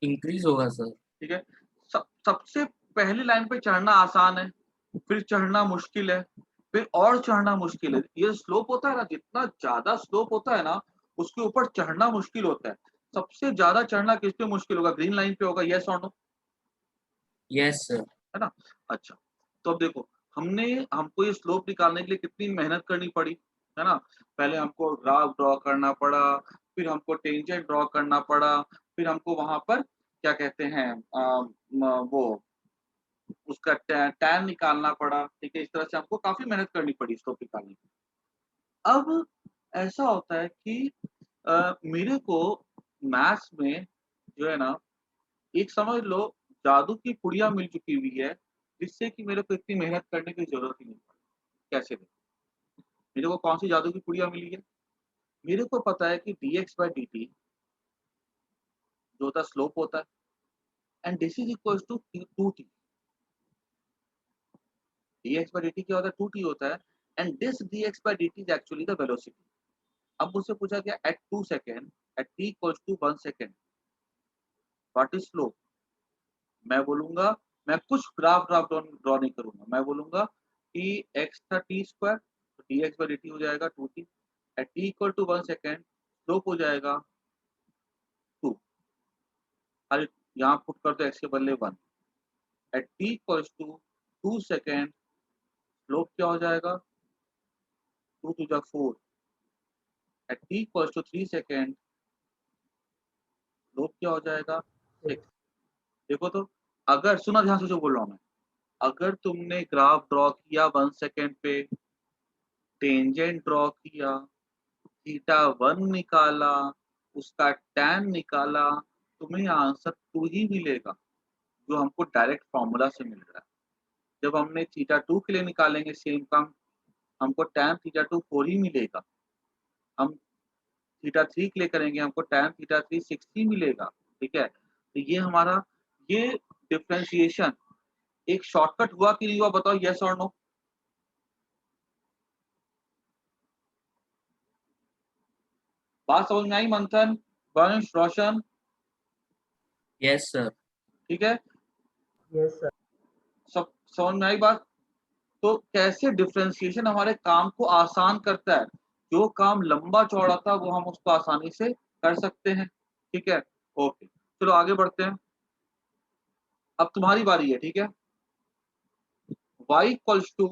इंक्रीज होगा सर। ठीक है, सबसे पहली लाइन पे चढ़ना आसान है, फिर चढ़ना मुश्किल है, फिर और चढ़ना मुश्किल है। ये स्लोप होता है ना, जितना ज्यादा स्लोप होता है ना, उसके ऊपर चढ़ना मुश्किल होता है। सबसे ज्यादा चढ़ना किस पे मुश्किल होगा? ग्रीन लाइन पे होगा, यस और नो? Yes sir. है ना? अच्छा, तो अब देखो हमको ये स्लोप निकालने के लिए कितनी मेहनत करनी पड़ी। है ना। पहले हमको ग्राफ ड्रॉ करना पड़ा, फिर हमको टेंजेंट ड्रॉ करना पड़ा, फिर हमको वहां पर क्या कहते हैं वो उसका टैन निकालना पड़ा, ठीक है। इस तरह से हमको काफी मेहनत करनी पड़ी स्लोप निकालने की। अब ऐसा होता है कि मेरे को मैथ्स में जो है ना, एक समझ लो जादू की पुड़िया मिल चुकी हुई है, जिससे कि मेरे को इतनी मेहनत करने की जरूरत ही नहीं पड़ी। कैसे देखो, मेरे को कौन सी जादू की पुड़िया मिली है? मेरे को पता है कि dx बाय dt जो होता है स्लोप होता है, and this is equals to 2t। dx by dt क्या होता है? 2t होता है, and this dx by dt is actually the velocity. अब मुझसे पूछा गया at 2 second, at t equals to 1 second, what is slope? मैं बोलूंगा, मैं कुछ ग्राफ ड्रॉ ड्रॉ नहीं करूंगा, मैं बोलूंगा कि x था t स्क्वायर, तो dx बाय dt हो जाएगा 2t, at t equal to 1 second slope हो जाएगा 2। अरे यहाँ पुट कर दो x के बदले 1, at t equals to 2 second slope क्या हो जाएगा? 2 टू जा 4, at t equals to 3 second slope क्या हो जाएगा? 6। 6 देखो तो, अगर सुना ध्यान से जो बोल रहा हूँ मैं, अगर तुमने ग्राफ ड्रॉ किया 1 सेकेंड पे, टेंजेंट ड्रॉ किया, थीटा 1 निकाला, उसका टैन निकाला, तुम्हें आंसर 2 ही मिलेगा, जो हमको डायरेक्ट फॉर्मूला से मिल रहा है। जब हमने थीटा 2 के लिए निकालेंगे सेम काम, हमको टैन थीटा 2 4 ही मिलेगा। हम थीटा 3 के लिए करेंगे, हमको टैन थीटा 3 6 ही मिलेगा, ठीक है। तो ये हमारा ये डिफरेंशिएशन एक शॉर्टकट हुआ कि नहीं हुआ, बताओ यस और नो। बात समझ में आई मंथन, वंश, रोशन? Yes sir. ठीक है, यस सर। सब समझ में आई बात। तो कैसे डिफरेंशिएशन हमारे काम को आसान करता है, जो काम लंबा चौड़ा था वो हम उसको आसानी से कर सकते हैं, ठीक है। ओके, चलो आगे बढ़ते हैं। अब तुम्हारी बारी है, ठीक है। y equals to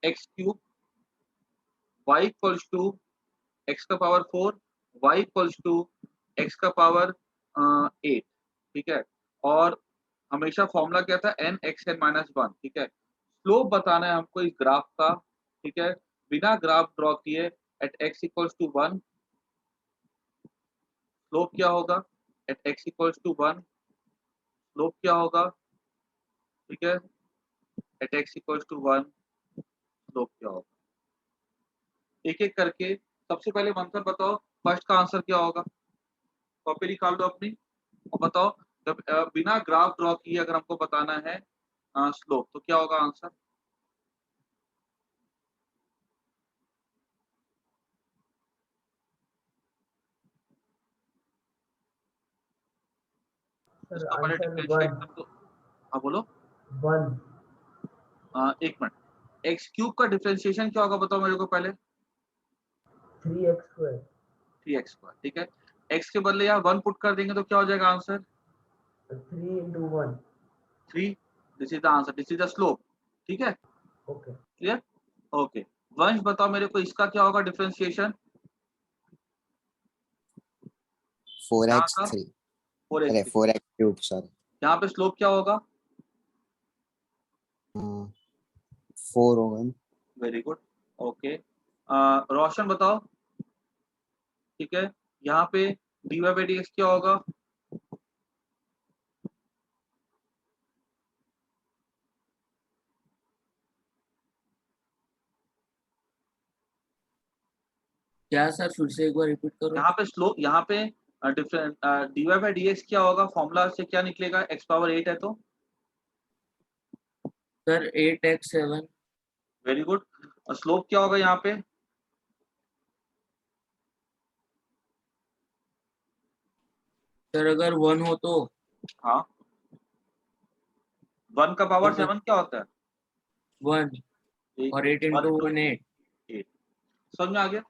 x cube, y equals to x का power 4, y equals to x का पावर 8, ठीक है। और हमेशा फॉर्मूला क्या था? n x n माइनस 1, ठीक है। स्लोप बताना है हमको इस ग्राफ का, ठीक है, बिना ग्राफ ड्रॉ किए। At x equals to 1 slope क्या होगा? At x equals to 1 slope क्या होगा? ठीक है, at x equals to 1 slope क्या होगा? एक एक करके, सबसे पहले मंथन बताओ फर्स्ट का आंसर क्या होगा? कॉपी निकाल दो अपनी और बताओ, जब बिना ग्राफ ड्रॉ किए अगर हमको बताना है स्लोप, तो क्या होगा आंसर? सर इसको पहले आंसर डिफरेंशिएट 1 कर दो। हाँ बोलो। 1 एक मिनट, एक्स क्यूब का डिफरेंशिएशन क्या होगा बताओ मेरे को पहले? 3x स्क्वायर 3x स्क्वायर, ठीक है। एक्स के बदले यहाँ 1 पुट कर देंगे तो क्या हो जाएगा answer? 3 into 1 3। This is the answer, this is the slope, ठीक है। Okay clear? ओके, वंश बताओ मेरे को इसका क्या होगा डिफरेंशिएशन? यहाँ का 4x3 अरे 4x, 4x क्यूब सॉरी यहाँ पे स्लोप क्या होगा? 4 होगा। Very good, okay. रोशन बताओ, ठीक है, यहाँ पे dy बाई dx क्या होगा? क्या सर, फिर से एक बार रिपीट करो। यहाँ पे स्लोप, यहाँ पे डिफरेंट dy बाई dx क्या होगा? फॉर्मूला से क्या निकलेगा? x पावर 8 है तो सर 8x7। Very good. और स्लोप क्या होगा यहाँ पे? सर अगर 1 हो तो हाँ, 1 का पावर 7 क्या होता है? 1 और 8 into 1 8। 8। समझ में आ गया?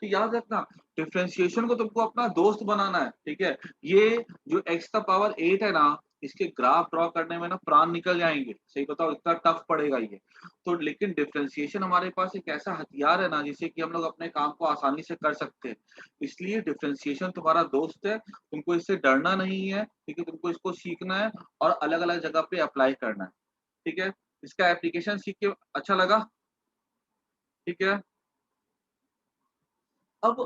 तो याद रखना, डिफरेंशिएशन को तुमको अपना दोस्त बनाना है, ठीक है। ये जो x का पावर 8 है ना, इसके ग्राफ ड्रॉ करने में ना प्राण निकल जाएंगे, सही बताओ, इतना टफ पड़ेगा ये। तो लेकिन डिफरेंशिएशन हमारे पास एक ऐसा हथियार है ना जिससे कि हम लोग अपने काम को आसानी से कर सकते हैं। इसलिए डिफरेंशिएशन तुम्हारा दोस्त है, तुमको इससे डरना नहीं है, ठीक है, तुमको इसको सीखना है और अलग अलग जगह पे अप्लाई करना है, ठीक है। इसका एप्लीकेशन सीख के अच्छा लगा, ठीक है। अब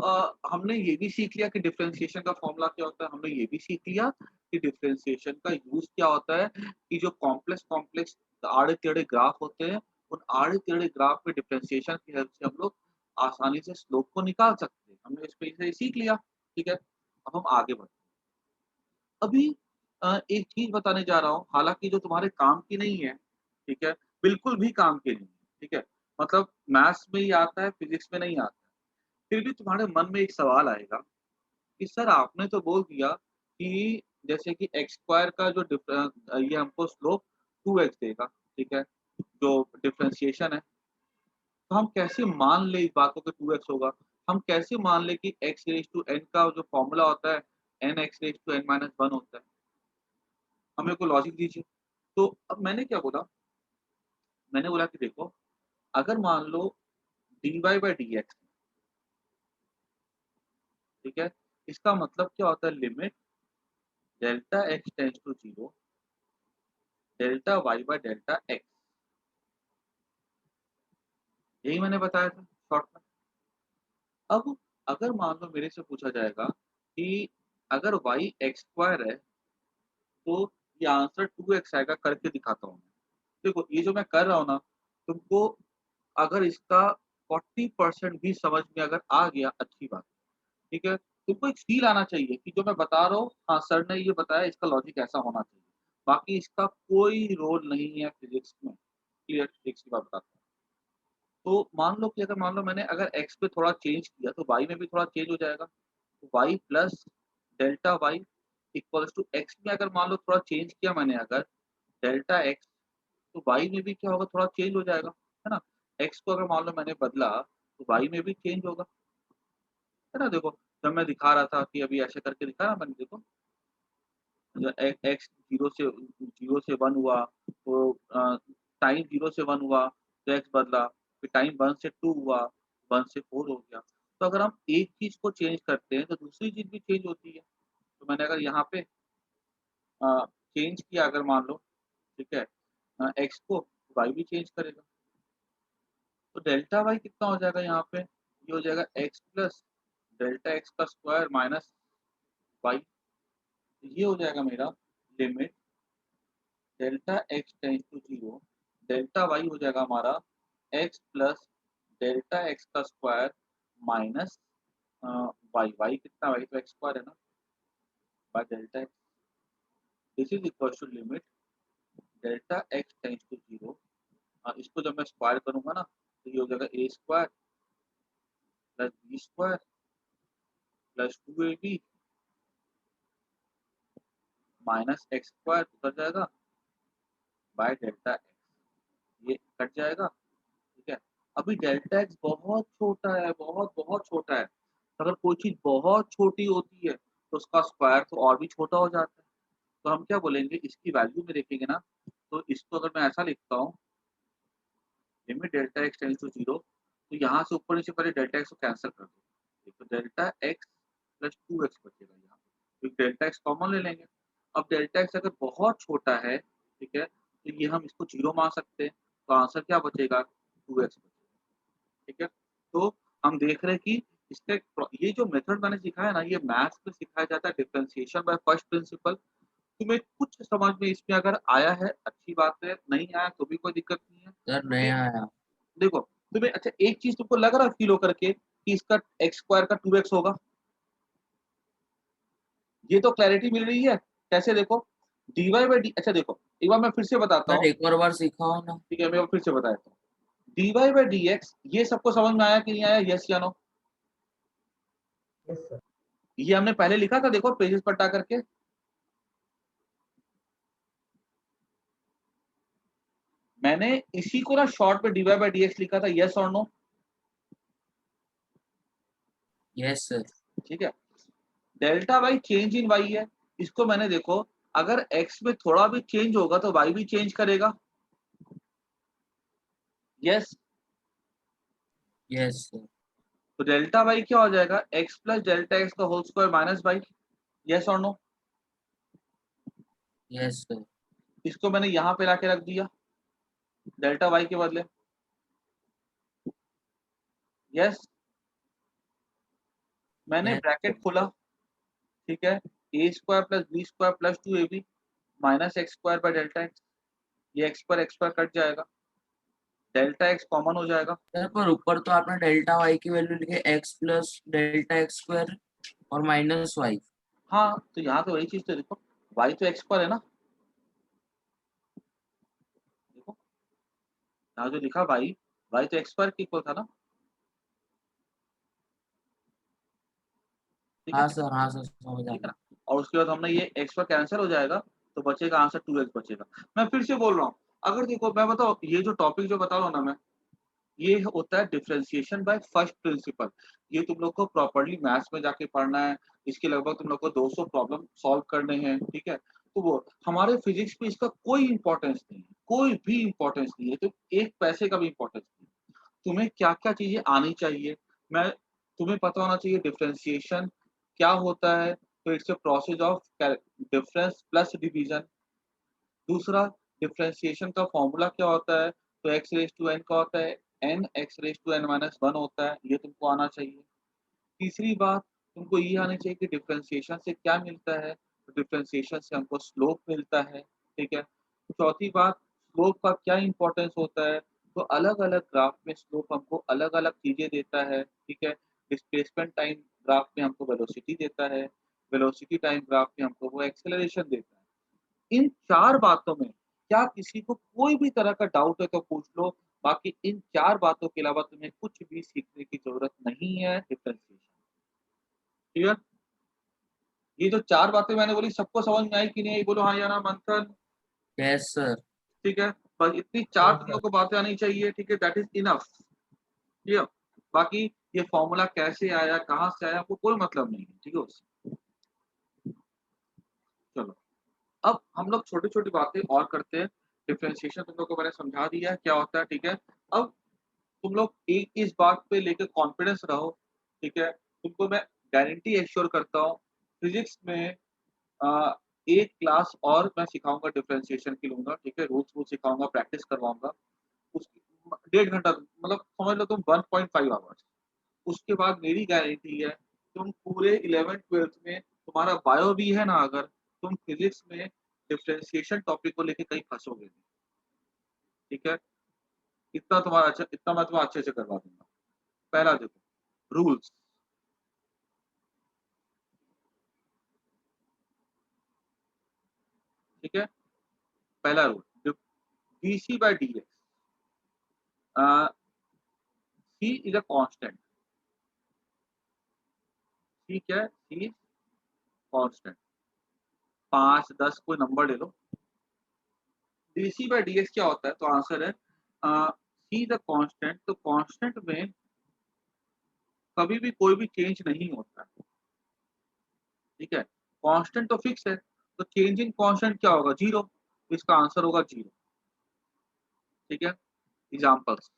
हमने ये भी सीख लिया कि डिफरेंशिएशन का फॉर्मूला क्या होता है, हमने ये भी सीख लिया कि डिफरेंशिएशन का यूज क्या होता है, कि जो कॉम्प्लेक्स कॉम्प्लेक्स आड़े टेढ़े ग्राफ होते हैं, उन आड़े टेढ़े ग्राफ में डिफरेंशिएशन की हेल्प से हम लोग आसानी से स्लोप को निकाल सकते हैं। हमने इस पे इसे सीख लिया, ठीक है। अब हम आगे बढ़ते हैं। अभी एक चीज बताने जा रहा हूँ, हालांकि जो तुम्हारे काम की नहीं है, ठीक है, बिल्कुल भी काम की नहीं है, ठीक है, मतलब मैथ्स में ही आता है, फिजिक्स में नहीं आता। फिर भी तुम्हारे मन में एक सवाल आएगा कि सर आपने तो बोल दिया कि जैसे कि एक्स स्क्वायर का जो ये हमको स्लोप 2x देगा, ठीक है, जो डिफरेंशिएशन है, तो हम कैसे मान ले इस बात को कि 2x होगा? हम कैसे मान ले कि x रेज़ टू n का जो फॉर्मूला होता है n x raise to n minus 1 होता है? हमें कोई लॉजिक दीजिए। तो अब मैंने क्या बोला? मैंने बोला कि देखो, अगर मान लो dy बाय dx, ठीक है, इसका मतलब क्या होता है, limit delta x tends to 0 delta y by delta x, यही मैंने बताया था शॉर्ट में। अब अगर मान लो मेरे से पूछा जाएगा कि अगर y x स्क्वायर है तो ये आंसर 2x आएगा, करके दिखाता हूँ मैं। देखो ये जो मैं कर रहा हूँ ना, तुमको अगर इसका 40% भी समझ में अगर आ गया, अच्छी बात है, ठीक है। तुमको एक फील आना चाहिए कि जो मैं बता रहा हूँ, हाँ सर ने ये बताया, इसका लॉजिक ऐसा होना चाहिए। बाकी इसका कोई रोल नहीं है फिजिक्स में, क्लियर, फिजिक्स की बात बताता हूँ। तो मान लो कि अगर मान लो मैंने अगर x पे थोड़ा चेंज किया तो y में भी थोड़ा चेंज हो जाएगा। तो y plus delta y equals to x में अगर मान लो थोड़ा चेंज किया मैंने अगर डेल्टा x, तो y में भी क्या होगा, थोड़ा चेंज हो जाएगा, है ना। x को अगर मान लो मैंने बदला तो y में भी चेंज होगा, है ना। देखो जब मैं दिखा रहा था कि अभी ऐसे करके दिखा रहा मैंने, देखो एक्स 0 से 1 हुआ तो टाइम 0 से 1 हुआ तो एक्स बदला, फिर टाइम 1 से 2 हुआ, 1 से 4 हो गया। तो अगर हम एक चीज को चेंज करते हैं तो दूसरी चीज भी चेंज होती है। तो मैंने अगर यहाँ पे चेंज किया, अगर मान लो, ठीक है, एक्स को, वाई भी चेंज करेगा। तो डेल्टा वाई कितना हो जाएगा यहाँ पे, ये हो जाएगा एक्स प्लस डेल्टा एक्स का स्क्वायर माइनस वाई। ये हो जाएगा मेरा limit delta x tends to 0 delta y हो जाएगा हमारा एक्स प्लस डेल्टा एक्स का स्क्वायर माइनस वाई। वाई कितना, वाई तो एक्स स्क्वायर है ना, by delta x. This is equal to limit delta x tends to 0। इसको जब मैं स्क्वायर करूंगा ना तो ये हो जाएगा a square plus B square plus 2ab minus x square उतर जाएगा बाय डेल्टा एक्स, ये कट जाएगा, ठीक है। अभी डेल्टा एक्स बहुत छोटा है, बहुत बहुत छोटा है। तो अगर कोई चीज बहुत छोटी होती है तो उसका स्क्वायर तो और भी छोटा हो जाता है। तो हम क्या बोलेंगे, इसकी वैल्यू में देखेंगे ना, तो इसको अगर मैं ऐसा लिखता हूँ, limit delta x tends to 0, तो यहाँ से ऊपर नीचे पहले डेल्टा एक्स को कैंसिल कर दो, तो डेल्टा एक्स प्लस 2x बचेगा यहाँ पे, तो डेल्टा एक्स कॉमन ले लेंगे। अब डेल्टा एक्स अगर बहुत छोटा है, ठीक है, तो ये हम इसको 0 मान सकते हैं, तो आंसर क्या बचेगा, 2x बचेगा, ठीक है। तो हम देख रहे हैं कि इसका ये जो मेथड मैंने सिखाया ना, ये मैथ्स में सिखाया जाता है, डिफरेंशिएशन बाय फर्स्ट प्रिंसिपल। तुम्हें कुछ समझ में इसमें अगर आया है, अच्छी बात है, नहीं आया तो भी कोई दिक्कत नहीं है। सर ये नहीं आया। देखो, तुम्हें अच्छा एक चीज तुमको लग रहा है फील होकर के कि इसका एक्स स्क्वायर का 2x होगा, ये तो क्लैरिटी मिल रही है। कैसे, देखो dy बाई डी, अच्छा देखो एक बार मैं फिर से बताता सर हूँ, एक और बार सिखाओ ना। ठीक है, मैं फिर से बता देता हूँ। dy बाई dx, ये सबको समझ में आया कि नहीं आया, यस या नो? Yes, sir. ये हमने पहले लिखा था, देखो पेजेस पलटा करके। मैंने इसी को ना शॉर्ट पे dy बाई dx लिखा था, यस और नो? Yes sir. ठीक है। Delta y change in y है, इसको मैंने देखो अगर x में थोड़ा भी चेंज होगा तो y भी चेंज करेगा। Yes, yes sir. तो डेल्टा y क्या हो जाएगा, x प्लस डेल्टा x का whole square minus y। Yes और नो? Yes sir. इसको मैंने यहाँ पे लाके रख दिया डेल्टा y के बदले। यस, मैंने यस ब्रैकेट खोला, ठीक है, a square plus B square plus 2ab minus x square by delta x। ये x पर कट जाएगा, डेल्टा x कॉमन हो जाएगा। सर, पर ऊपर तो आपने डेल्टा वाई की वैल्यू लिखे x plus delta x square और माइनस वाई। हाँ, तो यहाँ पे वही चीज तो देखो, y तो x पर है ना, देखो यहाँ जो लिखा y तो x पर इक्वल था ना, ठीक है, हाँ सर, हाँ सर, समझ आ ठीक है गया। ना। और उसके बाद हमने ये x पर कैंसिल हो जाएगा, तो बचेगा आंसर 2x बचेगा। मैं फिर से बोल रहा हूँ, अगर देखो मैं बताओ, ये जो टॉपिक जो बता रहा हूँ ना मैं, ये होता है डिफरेंशिएशन बाय फर्स्ट प्रिंसिपल। ये तुम लोग को प्रॉपर्ली मैथ्स में जाके पढ़ना है, इसके लगभग तुम लोग को 200 प्रॉब्लम सॉल्व करने हैं, ठीक है। तो वो हमारे फिजिक्स में इसका कोई इंपॉर्टेंस नहीं है, कोई भी इंपॉर्टेंस नहीं है, तो एक पैसे का भी इंपॉर्टेंस नहीं है। तुम्हें क्या क्या चीजें आनी चाहिए, मैं तुम्हें पता होना चाहिए डिफरेंशिएशन क्या होता है, तो it's a process of difference plus division. दूसरा, डिफरेंशिएशन का फॉर्मूला क्या होता है, तो x रेज टू n का होता है n x raise to n minus 1 होता है, ये तुमको आना चाहिए। तीसरी बात, तुमको ये आनी चाहिए कि डिफरेंशिएशन से क्या मिलता है, तो डिफरेंशिएशन से हमको स्लोप मिलता है, ठीक है। चौथी बात, स्लोप का क्या इंपॉर्टेंस होता है, तो अलग अलग ग्राफ में स्लोप हमको अलग अलग चीजें देता है, ठीक है। डिस्प्लेसमेंट टाइम ग्राफ में हमको वेलोसिटी देता है, वेलोसिटी टाइम ग्राफ में हमको वो एक्सेलरेशन देता है। इन 4 बातों में क्या किसी को कोई भी तरह का डाउट है तो पूछ लो, बाकी इन 4 बातों के अलावा तुम्हें कुछ भी सीखने की ज़रूरत नहीं है डिफरेंशिएशन। क्लियर? ये जो 4 बातें मैंने बोली सबको समझ में आई कि नहीं आई? बोलो हाँ या ना मंथन, यस सर। ठीक है? बस इतनी 4 हाँ तुम सर। लोग को बातें आनी चाहिए, ठीक है? That is enough. क्लियर? बाकी ये फॉर्मूला कैसे आया, कहाँ से आया, आपको कोई मतलब नहीं है, ठीक है उससे। चलो, अब हम लोग छोटी-छोटी बातें और करते हैं। डिफरेंशिएशन तुम लोग को मैंने समझा दिया है क्या होता है, ठीक है? अब तुम लोग एक इस बात पे लेकर कॉन्फिडेंस रहो, ठीक है। तुमको मैं गारंटी एश्योर करता हूँ, फिजिक्स में अ, एक क्लास और मैं सिखाऊंगा, डिफरेंशिएशन की लूंगा, ठीक है। रूल्स वूल्स सिखाऊंगा, प्रैक्टिस करवाऊंगा, उसकी 1.5 घंटा, मतलब समझ लो तुम 1.5 आवर्स। उसके बाद मेरी गारंटी है, तुम पूरे 11th-12th में तुम्हारा बायो भी है ना, अगर तुम फिजिक्स में डिफरेंशिएशन टॉपिक को लेके कहीं फंसोगे नहीं, ठीक है। इतना मैं तुम्हें अच्छे से करवा दूंगा। पहला देखो, रूल्स, ठीक है। पहला rule, DC bye dx, C is a constant, सी क्या है, सी इज कांस्टेंट। 5 10 कोई नंबर ले लो। डीसी बाय डीएक्स क्या होता है, तो आंसर है सी द कांस्टेंट। तो कांस्टेंट में कभी भी कोई भी चेंज नहीं होता है, ठीक है। कांस्टेंट तो फिक्स है, तो चेंज इन कांस्टेंट क्या होगा, जीरो। इसका आंसर होगा जीरो, ठीक है। एग्जांपल्स,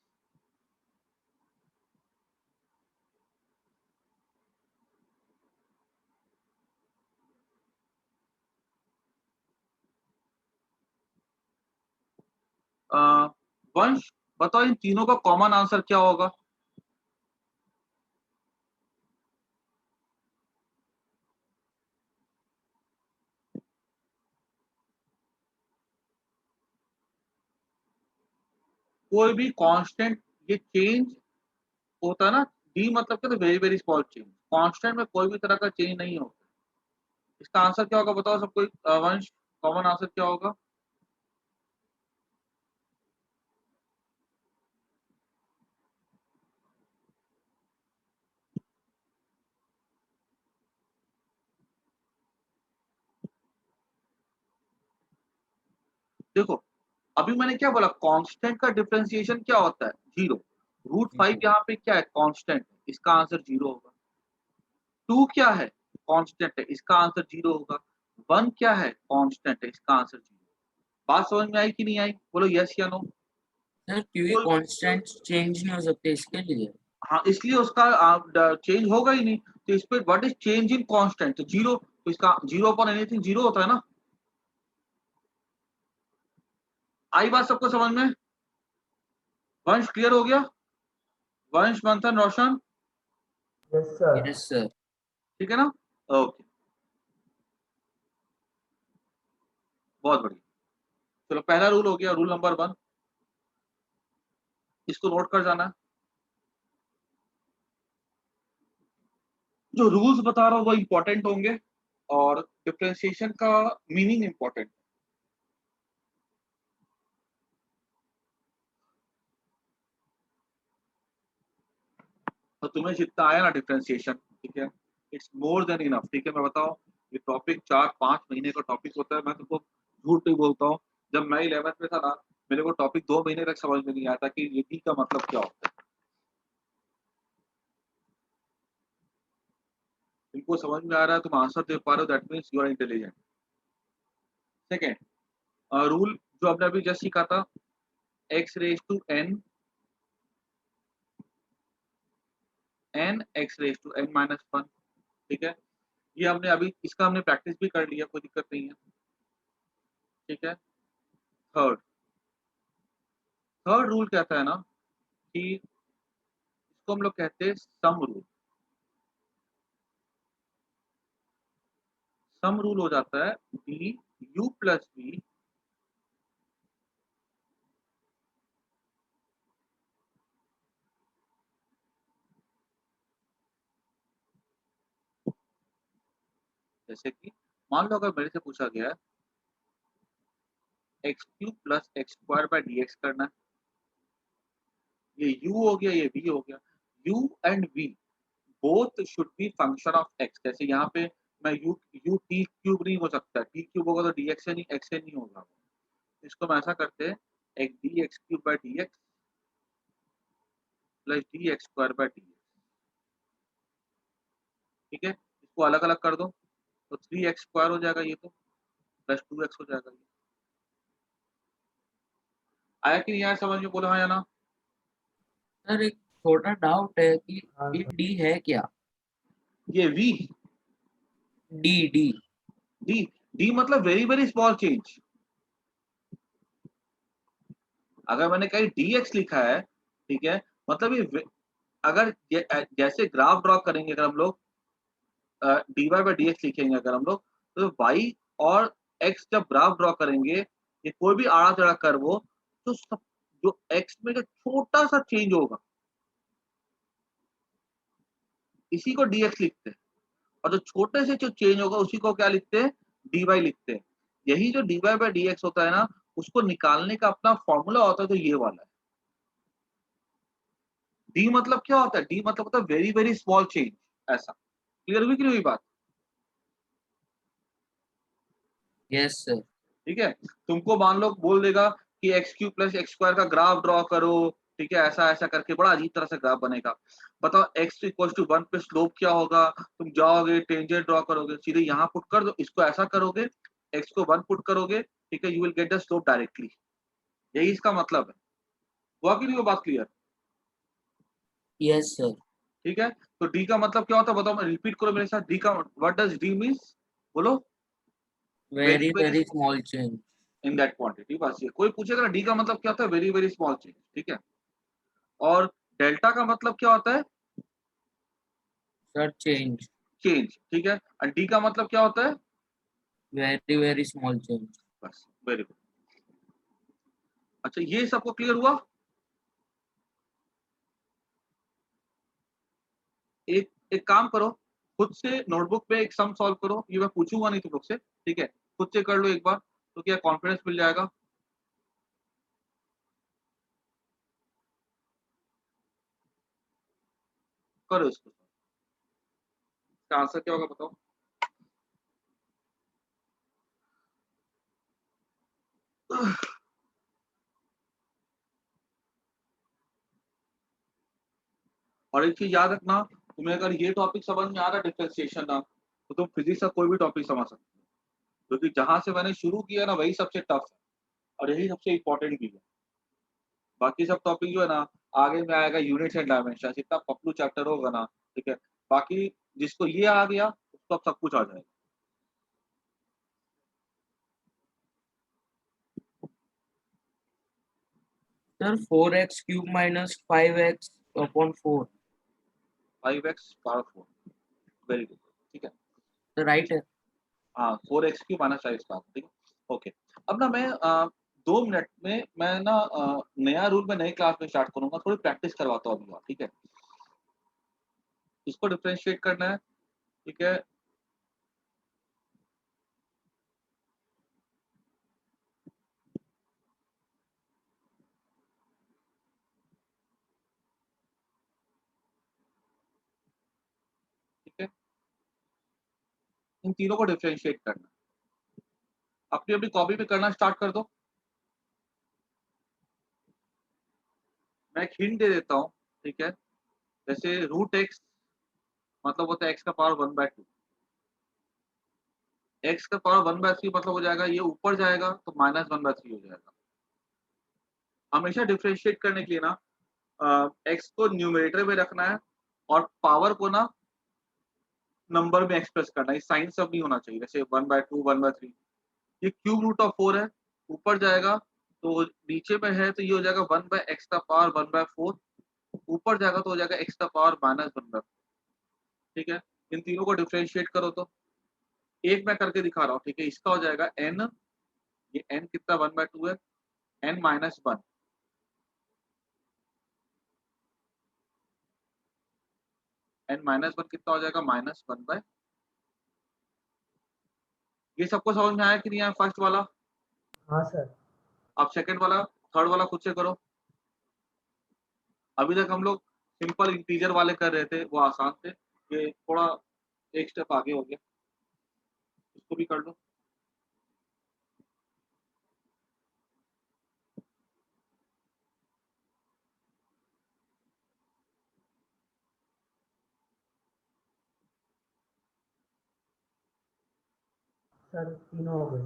वंश बताओ इन तीनों का कॉमन आंसर क्या होगा। कोई भी कांस्टेंट, ये चेंज होता है ना, डी मतलब क्या, तो very very small change. Constant में कोई भी तरह का चेंज नहीं होता। इसका आंसर क्या होगा बताओ सबको, वंश कॉमन आंसर क्या होगा। देखो, अभी मैंने क्या बोला, कांस्टेंट का डिफरेंशिएशन क्या होता है, जीरो। √5 यहाँ पे क्या है, कांस्टेंट, इसका आंसर जीरो होगा। 2 क्या है, कांस्टेंट है, इसका आंसर जीरो होगा। 1 क्या है? कांस्टेंट है, इसका आंसर 0। बात समझ में आई कि नहीं आई? बोलो यस या नो। सर क्योंकि कांस्टेंट चेंज नहीं हो सकते इसके लिए। हाँ, इसलिए उसका चेंज होगा ही नहीं। तो इस पे what is change in constant? तो 0, तो इसका 0 अपॉन एनीथिंग 0 होता है ना। आई बात सबको समझ में? वंश क्लियर हो गया? वंश, मंथन, रोशन, Yes, sir. Yes sir. ठीक है ना? ओके, बहुत बढ़िया। चलो पहला रूल हो गया, रूल नंबर 1, इसको नोट कर जाना है। जो रूल्स बता रहा हूँ वो इंपॉर्टेंट होंगे और डिफरेंशिएशन का मीनिंग इंपॉर्टेंट। तो तुम्हें जितना आया ना डिफरेंशिएशन, ठीक है, इट्स मोर देन इनफ। ठीक है, मैं बताऊं, ये टॉपिक 4-5 महीने का टॉपिक होता है। मैं तुमको झूठ नहीं बोलता हूँ, जब मैं 11th में था ना, मेरे को टॉपिक 2 महीने तक समझ में नहीं आता कि ये डी का मतलब क्या होता है। तुमको समझ में आ रहा है, तुम आंसर दे पा रहे हो, that means you are intelligent. Second rule जो हमने अभी जस्ट सीखा था, x raise to n x raise to n minus 1। ठीक है, ये हमने अभी इसका हमने प्रैक्टिस भी कर लिया, कोई दिक्कत नहीं है। ठीक है, थर्ड थर्ड रूल कहता है ना कि इसको हम लोग कहते हैं सम रूल। सम रूल हो जाता है डी यू प्लस बी जैसे कि मान लो अगर मेरे से पूछा गया है x cube plus x square bye D x करना है, ये u हो गया, ये v हो गया। u and v both should be function of x। जैसे यहाँ पे मैं u t क्यूब नहीं हो सकता, t क्यूब होगा तो dx से नहीं, x से नहीं होगा। इसको हम ऐसा करते हैं, एक D x cube by D x plus D x square bye D x. ठीक है, इसको अलग अलग कर दो तो 3x स्क्वायर हो जाएगा, ये तो प्लस 2x हो जाएगा। ये आया कि नहीं आया समझ में? बोलो हाँ या ना। सर एक छोटा डाउट है कि हाँ ये सर। डी है क्या? ये v, D D D D मतलब वेरी वेरी स्मॉल चेंज। अगर मैंने कहीं dx लिखा है, ठीक है, मतलब अगर जैसे ग्राफ ड्रॉ करेंगे, अगर हम लोग dy बाई डी एक्स लिखेंगे अगर हम लोग, तो y और x जब ग्राफ ड्रॉ करेंगे, ये कोई भी आड़ा टेढ़ा कर्व हो, तो सब जो x में जो छोटा सा चेंज होगा, इसी को dx लिखते हैं। और जो छोटे से जो चेंज होगा उसी को क्या लिखते हैं? dy लिखते हैं। यही जो dy बाई डी एक्स होता है ना, उसको निकालने का अपना फॉर्मूला होता है, तो ये वाला है। डी मतलब क्या होता है? डी मतलब होता है वेरी वेरी स्मॉल चेंज। ऐसा क्लियर हुई कि नहीं हुई बात? Yes sir. ठीक है, तुमको मान लो बोल देगा कि x cube plus x square का ग्राफ ड्रॉ करो, ठीक है, ऐसा ऐसा करके बड़ा अजीब तरह से ग्राफ बनेगा। बताओ एक्स इक्वल टू 1 पे स्लोप क्या होगा? तुम जाओगे टेंजेंट ड्रॉ करोगे, सीधे यहाँ पुट कर दो, इसको ऐसा करोगे, एक्स को 1 पुट करोगे, ठीक है, you will get the slope directly. यही इसका मतलब है। हुआ कि नहीं वो बात क्लियर? Yes sir. ठीक है, तो डी का मतलब क्या होता है बताओ, मैं रिपीट करो मेरे साथ। डी का व्हाट डज डी मींस? बोलो। Very very very very small change. In that quantity. बस ये कोई पूछेगा ना डी का मतलब क्या होता है, वेरी वेरी स्मॉल चेंज। ठीक है, और डेल्टा का मतलब क्या होता है? Sir change. चेंज। ठीक है, और डी का मतलब क्या होता है? Very very small change. बस, वेरी गुड। अच्छा, ये सबको क्लियर हुआ? एक एक काम करो, खुद से नोटबुक पे एक सम सॉल्व करो। ये मैं पूछूंगा नहीं तुम लोग से, ठीक है, खुद से कर लो एक बार, तो क्या कॉन्फिडेंस मिल जाएगा। करो इसको, इसका आंसर क्या होगा बताओ। और एक चीज याद रखना, तुम्हें अगर ये टॉपिक समझ में आ रहा है डिफरेंशिएशन ना, तो तुम फिजिक्स का कोई भी टॉपिक समझ सकते हो। क्योंकि जहां से मैंने शुरू किया ना वही सबसे टफ है और यही सबसे इम्पोर्टेंट भी है। बाकी सब टॉपिक जो है ना आगे में आएगा, यूनिट्स एंड डायमेंशन, इतना पतलू चैप्टर होगा ना, ठीक है। बाकी जिसको ये आ गया उसको अब सब कुछ आ जाएगा। Sir 4x cube minus 5x upon 4 5x power 4, very good, ठीक है। तो राइट है। हाँ 4x Q minus 5x power, ठीक है, ओके। अब ना मैं 2 मिनट में मैं ना नया रूल में नई क्लास में स्टार्ट करूंगा, थोड़ी प्रैक्टिस करवाता हूँ अभी, ठीक है। इसको डिफरेंशिएट करना है, ठीक है। ठीक है, इन तीनों को डिफरेंशिएट करना है। अपनी अपनी कॉपी पे करना स्टार्ट कर दो। मैं एक हिंट दे देता हूँ, ठीक है। जैसे रूट एक्स मतलब होता है एक्स का पावर 1/2, एक्स का पावर 1/3 मतलब हो जाएगा ये ऊपर जाएगा तो -1/3 हो जाएगा। हमेशा डिफरेंशिएट करने के लिए ना एक्स को न्यूमरेटर में रखना है और पावर को ना नंबर में एक्सप्रेस करना है, साइन सब नहीं होना चाहिए। जैसे 1/2 1/3, ये क्यूब रूट ऑफ 4 है, ऊपर जाएगा तो नीचे में है तो ये हो जाएगा 1/x का पावर 1/4, ऊपर जाएगा तो हो जाएगा x का पावर -1/4, ठीक है। इन तीनों को डिफरेंशिएट करो तो एक मैं करके दिखा रहा हूँ, ठीक है। इसका हो जाएगा n, ये n कितना 1/2 है, n -1, n-1 कितना हो जाएगा -1/, ये सबको समझ में आया कि नहीं आया फर्स्ट वाला? हाँ सर। अब सेकंड वाला, थर्ड वाला खुद से करो। अभी तक हम लोग सिंपल इंटीजर वाले कर रहे थे, वो आसान थे, ये थोड़ा एक स्टेप आगे हो गया, इसको भी कर लो। सर तीनों हो गए।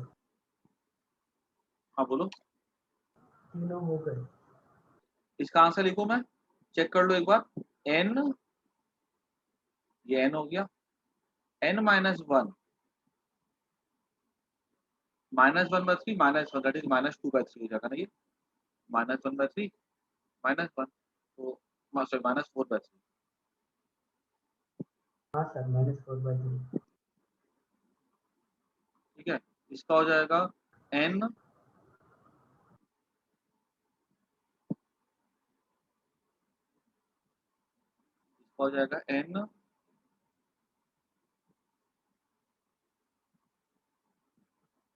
हाँ बोलो। तीनों हो गए। इसका आंसर लिखो, मैं चेक कर लो एक बार। n, ये n हो गया, n -1 -1/3 -1 दैट इज -2/3 हो जाएगा ना, ये -1/3 -1 तो सॉरी -4/3, हाँ सर -4/3। ठीक है। इसका हो जाएगा n, इसका हो जाएगा n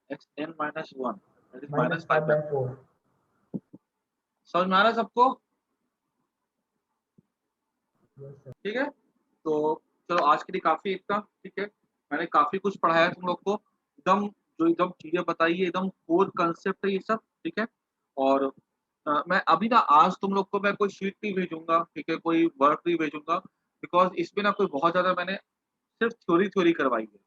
x n -1 that is -5/4। -5/4। समझ में आ रहा है सबको? Yes sir. ठीक है, तो चलो आज के लिए काफी इतना, ठीक है। मैंने काफी कुछ पढ़ाया तुम लोग को, एकदम जो एकदम चीजें बताई है, एकदम कोर कंसेप्ट है ये सब, ठीक है। और मैं अभी ना आज तुम लोग को मैं कोई शीट नहीं भेजूंगा, ठीक है, कोई वर्क नहीं भेजूंगा, बिकॉज इसमें ना कोई बहुत ज्यादा मैंने सिर्फ थ्योरी थ्योरी करवाई है।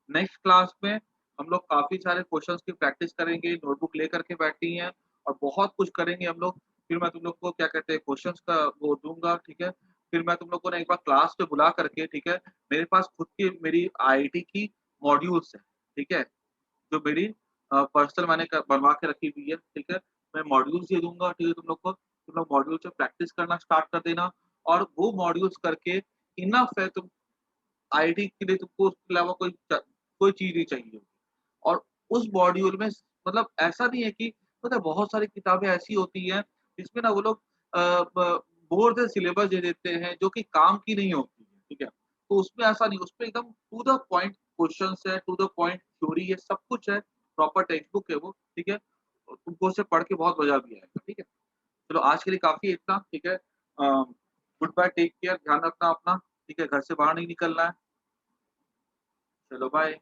नेक्स्ट क्लास में हम लोग काफी सारे क्वेश्चंस की प्रैक्टिस करेंगे, नोटबुक लेकर के बैठनी है और बहुत कुछ करेंगे हम लोग। फिर मैं तुम लोग को क्या कहते हैं क्वेश्चंस का वो दूंगा, ठीक है। फिर मैं तुम लोग को ना एक बार क्लास पे बुला करके, ठीक है, मेरे पास खुद की मेरी आईआईटी की मॉड्यूल्स है, ठीक है, जो मेरी पर्सनल मैंने बनवा के रखी हुई है, ठीक है। मैं मॉड्यूल्स दे दूंगा, ठीक है, तुम लोग को, तुम लोग मॉड्यूल से प्रैक्टिस करना स्टार्ट कर देना और वो मॉड्यूल्स करके इनफ है, तुम आईआईटी के लिए तुमको उसके अलावा कोई चीज नहीं चाहिए होगी। और उस मॉड्यूल में मतलब ऐसा नहीं है कि पता है बहुत सारी किताबें ऐसी होती हैं जिसमें ना वो लोग बोर से सिलेबस दे देते हैं जो कि काम की नहीं होती है, ठीक है। तो उसमें ऐसा नहीं, उसमें एकदम टू द पॉइंट क्वेश्चंस है, टू द पॉइंट थ्योरी है, सब कुछ है, प्रॉपर टेक्स्ट बुक है वो, ठीक है। और तुमको उसे पढ़ के बहुत मजा भी आएगा, ठीक है। चलो आज के लिए काफी है इतना, ठीक है। गुड बाय, टेक केयर, ध्यान रखना अपना, ठीक है, घर से बाहर नहीं निकलना है। चलो बाय।